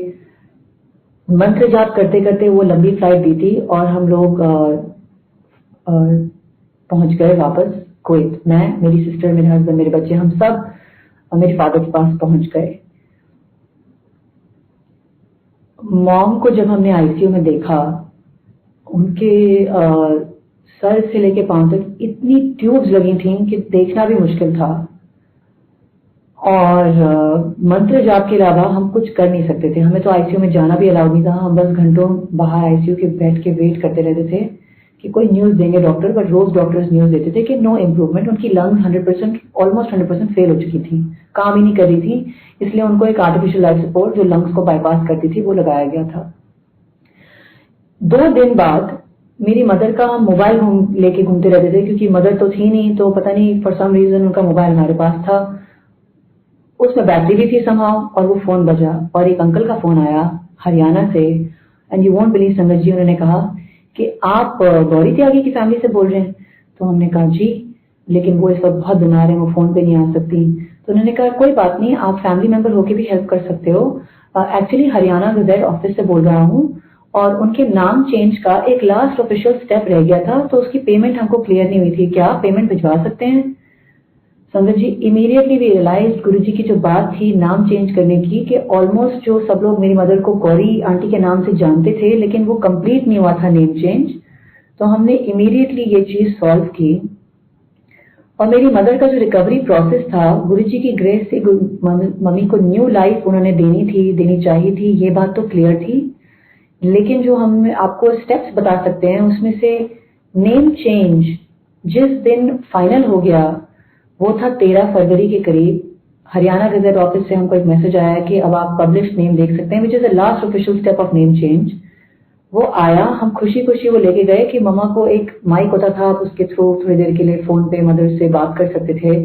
मंत्र जाप करते करते वो लंबी फ्लाइट दी थी और हम लोग पहुंच गए वापस कुवैत। मैं, मेरी सिस्टर, मेरे हस्बैंड, मेरे बच्चे, हम सब मेरे फादर के पास पहुंच गए। मॉम को जब हमने आईसीयू में देखा, उनके सर से लेके पांव तक इतनी ट्यूब्स लगी थी कि देखना भी मुश्किल था और मंत्र जाप के अलावा हम कुछ कर नहीं सकते थे। हमें तो आईसीयू में जाना भी अलाउड नहीं था। हम बस घंटों बाहर आईसीयू के बैठ के वेट करते रहते थे कि कोई न्यूज़ देंगे डॉक्टर, बट रोज डॉक्टर्स न्यूज़ देते थे कि नो इम्प्रूवमेंट। उनकी लंग्स 100% ऑलमोस्ट 100% फेल हो चुकी थी, काम ही नहीं कर रही थी, इसलिए उनको एक आर्टिफिशियल लाइफ सपोर्ट जो लंग्स को बाईपास करती थी वो लगाया गया था। 2 दिन बाद मेरी मदर का हम मोबाइल लेके घूमते रहते थे, क्योंकि मदर तो थी नहीं, तो पता नहीं फॉर सम रीजन उनका मोबाइल हमारे पास था, उसमें बैटरी भी थी समहाउ, और वो फोन बजा और एक अंकल का फोन आया हरियाणा से। एंड यू वोंट बिलीव संगत जी, उन्होंने कहा कि आप गौरी त्यागी की फैमिली से बोल रहे हैं। तो हमने कहा जी, लेकिन वो इस वक्त बहुत बीमार है, वो फोन पे नहीं आ सकती। तो उन्होंने कहा कोई बात नहीं, आप फैमिली मेंबर होके भी हेल्प कर सकते हो। एक्चुअली हरियाणा गजेट ऑफिस से बोल रहा हूँ और उनके नाम चेंज का एक लास्ट ऑफिशियल स्टेप रह गया था, तो उसकी पेमेंट हमको क्लियर नहीं हुई थी, क्या आप पेमेंट भिजवा सकते हैं? संगत जी, इमीडिएटली वी रियलाइज गुरुजी की जो बात थी नाम चेंज करने की, कि ऑलमोस्ट जो सब लोग मेरी मदर को गौरी आंटी के नाम से जानते थे, लेकिन वो कंप्लीट नहीं हुआ था नेम चेंज। तो हमने इमीडिएटली ये चीज सॉल्व की और मेरी मदर का जो रिकवरी प्रोसेस था, गुरुजी की ग्रेस से मम्मी को न्यू लाइफ उन्होंने देनी चाहिए थी, ये बात तो क्लियर थी। लेकिन जो हम आपको स्टेप्स बता सकते हैं उसमें से नेम चेंज जिस दिन फाइनल हो गया वो था 13 फरवरी के करीब। हरियाणा गजेट ऑफिस से हमको एक मैसेज आया कि अब आप पब्लिश नेम देख सकते हैं, which is the last official step of name change. वो आया, हम खुशी खुशी वो लेके गए कि मम्मा को एक माइक होता था, आप उसके थ्रू थोड़ी देर के लिए फोन पे मदर से बात कर सकते थे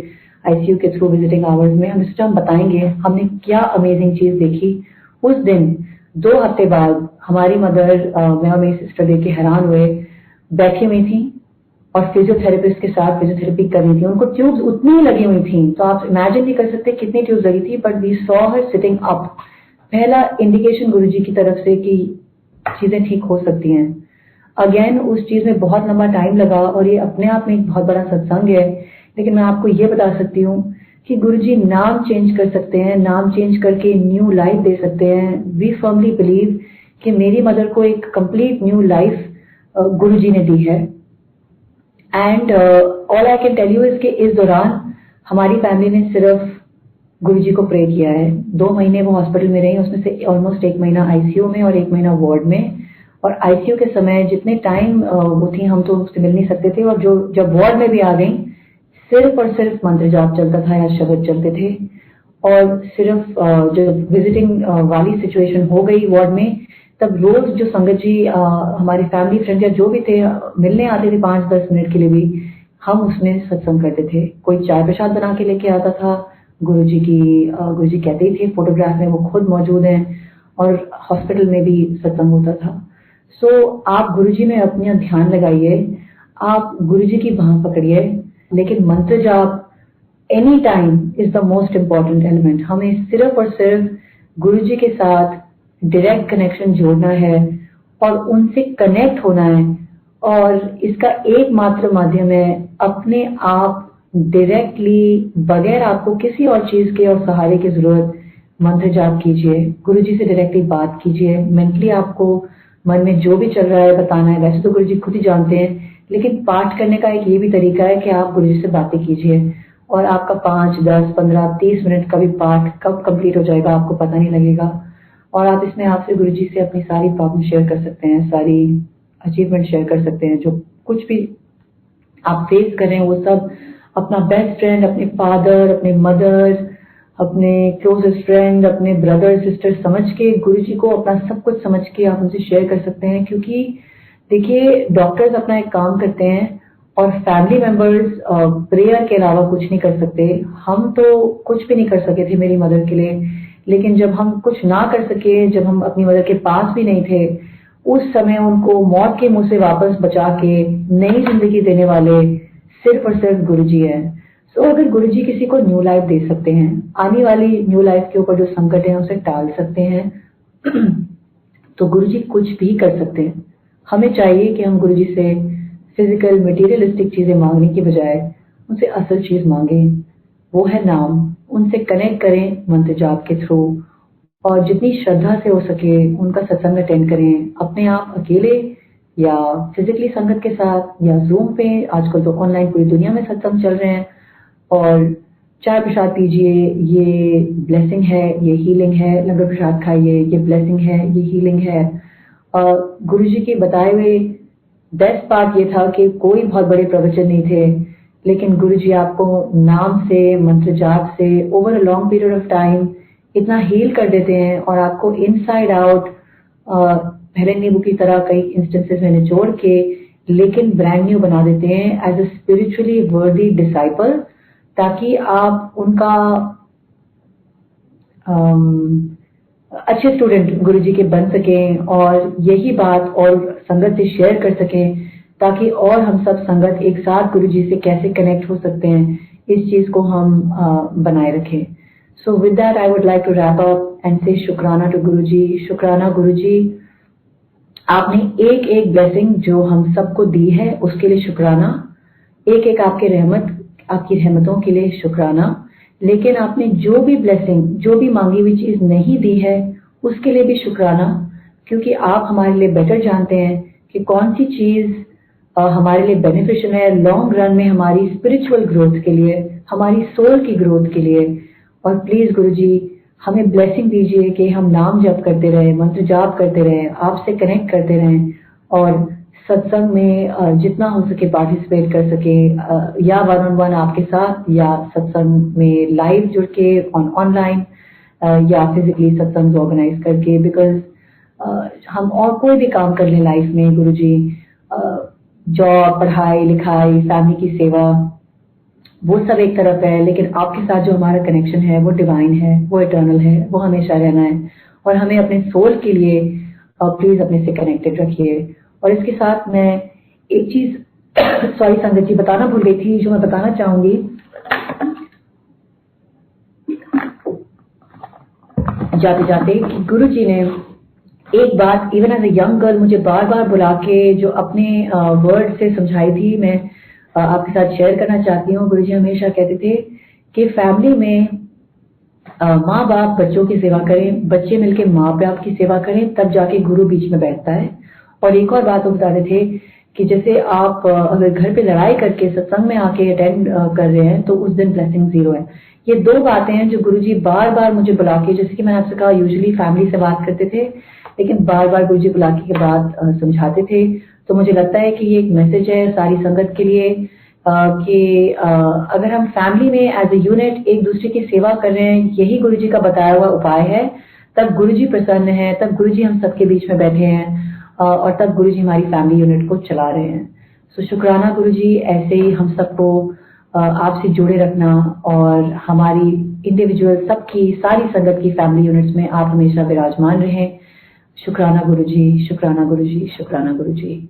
आईसीयू के थ्रू विजिटिंग आवर्स में। हमने सोचा हम बताएंगे हमने क्या अमेजिंग चीज देखी उस दिन। 2 हफ्ते बाद हमारी मदर, मैं और मेरी सिस्टर देख के हैरान हुए, बैठी हुई थी और फिजियोथेरेपिस्ट के साथ फिजियोथेरेपी कर रही थी। उनको ट्यूब्स उतनी लगी हुई थी, तो आप इमेजिन नहीं कर सकते कितनी ट्यूब्स लगी थी, but we saw her sitting up. पहला इंडिकेशन गुरुजी की तरफ से कि चीजें ठीक हो सकती हैं। अगेन उस चीज में बहुत लंबा टाइम लगा और ये अपने आप में एक बहुत बड़ा सत्संग है, लेकिन मैं आपको ये बता सकती हूँ कि गुरुजी नाम चेंज कर सकते हैं, नाम चेंज करके न्यू लाइफ दे सकते हैं। वी फर्मली बिलीव कि मेरी मदर को एक कंप्लीट न्यू लाइफ गुरुजी ने दी है। And all I can tell you is कि इस दौरान हमारी फैमिली ने सिर्फ गुरुजी को प्रे किया है। 2 महीने वो हॉस्पिटल में रही, उसमें से ऑलमोस्ट 1 महीना आईसीयू में और 1 महीना वार्ड में। और आईसीयू के समय जितने टाइम वो थी हम तो उससे मिल नहीं सकते थे, और जो जब वार्ड में भी आ गई सिर्फ और सिर्फ मंत्र जाप चलता था या शब्द चलते थे। और सिर्फ जब विजिटिंग वाली सिचुएशन हो गई वार्ड में, तब रोज जो संगत जी हमारे फैमिली फ्रेंड या जो भी थे मिलने आते थे 5-10 मिनट के लिए भी, हम उसमें सत्संग करते थे। कोई चाय प्रसाद बना के लेके आता था, गुरुजी कहते ही थे, फोटोग्राफ में वो खुद मौजूद हैं, और हॉस्पिटल में भी सत्संग होता था। सो आप गुरुजी में अपना ध्यान लगाइए, आप गुरुजी की बाह पकड़िए, लेकिन मंत्र जाप any time is the most important element. हमें सिर्फ और सिर्फ गुरु जी के साथ डायरेक्ट कनेक्शन जोड़ना है और उनसे कनेक्ट होना है, और इसका एकमात्र माध्यम है अपने आप डायरेक्टली, बगैर आपको किसी और चीज के और सहारे की जरूरत, मंत्र जाप कीजिए, गुरु जी से डायरेक्टली बात कीजिए। मेंटली आपको मन में जो भी चल रहा है बताना है, वैसे तो गुरु जी खुद ही जानते हैं, लेकिन पाठ करने का एक ये भी तरीका है कि आप गुरु जी से बातें कीजिए, और आपका 5, 10, 15, 30 मिनट का भी पाठ कब कंप्लीट हो जाएगा आपको पता नहीं लगेगा। और आप इसमें आपसे गुरु जी से अपनी सारी प्रॉब्लम शेयर कर सकते हैं, सारी अचीवमेंट शेयर कर सकते हैं, जो कुछ भी आप फेस कर रहे हैं वो सब अपना बेस्ट फ्रेंड, अपने फादर, अपने मदर, अपने क्लोजेस्ट फ्रेंड, अपने ब्रदर सिस्टर समझ के, गुरु जी को अपना सब कुछ समझ के आप उनसे शेयर कर सकते हैं। क्योंकि देखिए, डॉक्टर्स अपना एक काम करते हैं और फैमिली मेंबर्स प्रेयर के अलावा कुछ नहीं कर सकते। हम तो कुछ भी नहीं कर सके थे मेरी मदर के लिए, लेकिन जब हम कुछ ना कर सके, जब हम अपनी मदर के पास भी नहीं थे, उस समय उनको मौत के मुंह से वापस बचा के नई जिंदगी देने वाले सिर्फ और सिर्फ गुरु जी है। सो अगर गुरु जी किसी को न्यू लाइफ दे सकते हैं, आने वाली न्यू लाइफ के ऊपर जो संकट है उसे टाल सकते हैं, तो गुरु जी कुछ भी कर सकते हैं। हमें चाहिए कि हम गुरु जी से फिजिकल मटेरियलिस्टिक चीजें मांगने की बजाय उनसे असल चीज मांगे, वो है नाम। उनसे कनेक्ट करें मंत्र जाप के थ्रू, और जितनी श्रद्धा से हो सके उनका सत्संग अटेंड करें, अपने आप अकेले या फिजिकली संगत के साथ या जूम पे। आजकल तो ऑनलाइन पूरी दुनिया में सत्संग चल रहे हैं, और चाय प्रसाद पीजिए, ये ब्लेसिंग है, ये हीलिंग है। लंगर प्रसाद खाइए, ये ब्लेसिंग है, ये हीलिंग है। गुरु जी के बताए हुए बेस्ट पार्ट ये था कि कोई बहुत बड़े प्रवचन नहीं थे, लेकिन गुरु जी आपको नाम से, मंत्र जाप से over a long period of time इतना हील कर देते हैं, और आपको इनसाइड आउट पहले नींबू की तरह कई इंस्टेंसेस में निचोड़ के लेकिन ब्रांड न्यू बना देते हैं एज अ स्पिरिचुअली वर्दी डिसाइपल, ताकि आप उनका अच्छे स्टूडेंट गुरु जी के बन सकें, और यही बात और संगत से शेयर कर सकें, ताकि और हम सब संगत एक साथ गुरु जी से कैसे कनेक्ट हो सकते हैं, इस चीज को हम बनाए रखें। So with that I would like to wrap up and say शुक्राना टू गुरु जी। शुक्राना गुरु जी, आपने एक एक ब्लेसिंग जो हम सबको दी है उसके लिए शुक्राना, एक एक आपकी रहमतों के लिए शुक्राना, लेकिन आपने जो भी ब्लेसिंग, जो भी मांगी हुई चीज नहीं दी है उसके लिए भी शुक्राना, क्योंकि आप हमारे लिए बेटर जानते हैं कि कौन सी चीज हमारे लिए बेनिफिशियल है लॉन्ग रन में, हमारी स्पिरिचुअल ग्रोथ के लिए, हमारी सोल की ग्रोथ के लिए। और प्लीज गुरु जी हमें ब्लेसिंग दीजिए कि हम नाम जप करते रहें, मंत्र जाप करते रहें, आपसे कनेक्ट करते रहें, और सत्संग में जितना हो सके पार्टिसिपेट कर सके, या वन ऑन वन आपके साथ, या सत्संग में लाइव जुड़ के ऑनलाइन, या फिजिकली सत्संग ऑर्गेनाइज करके। बिकॉज हम और कोई भी काम कर लें लाइफ में गुरु जी, जॉब, पढ़ाई लिखाई, फैमिली की सेवा, वो सब एक तरफ है, लेकिन आपके साथ जो हमारा कनेक्शन है वो डिवाइन है, वो इटर्नल है, वो हमेशा रहना है, और हमें अपने सोल के लिए प्लीज अपने से कनेक्टेड रखिए। और इसके साथ मैं एक चीज सॉरी संगत जी बताना भूल गई थी, जो मैं बताना चाहूंगी। जाते जाते कि गुरु जी ने एक बात even as a young girl मुझे बार बार बुला के जो अपने वर्ड से समझाई थी, मैं आपके साथ शेयर करना चाहती हूँ। गुरु जी हमेशा कहते थे कि फैमिली में माँ बाप बच्चों की सेवा करें, बच्चे मिलके माँ बाप की सेवा करें, तब जाके गुरु बीच में बैठता है। और एक और बात वो बताते थे कि जैसे आप अगर घर पे लड़ाई करके सत्संग में आके अटेंड कर रहे हैं तो उस दिन ब्लेसिंग 0 है। ये 2 बातें हैं जो गुरुजी बार बार मुझे बुला के, जैसे कि मैंने आपसे कहा यूजुअली फैमिली से बात करते थे, लेकिन बार बार गुरुजी बुला के बाद समझाते थे। तो मुझे लगता है कि ये एक मैसेज है सारी संगत के लिए कि अगर हम फैमिली में एज ए यूनिट एक दूसरे की सेवा कर रहे हैं, यही गुरुजी का बताया हुआ उपाय है, तब गुरुजी प्रसन्न है, तब गुरुजी हम सबके बीच में बैठे हैं, और तब गुरुजी हमारी फैमिली यूनिट को चला रहे हैं। सो शुक्राना गुरुजी, ऐसे ही हम सबको आपसे जुड़े रखना, और हमारी इंडिविजुअल सबकी सारी संगत की फैमिली यूनिट्स में आप हमेशा विराजमान रहें। शुक्राना गुरुजी, शुक्राना गुरुजी, शुक्राना गुरुजी।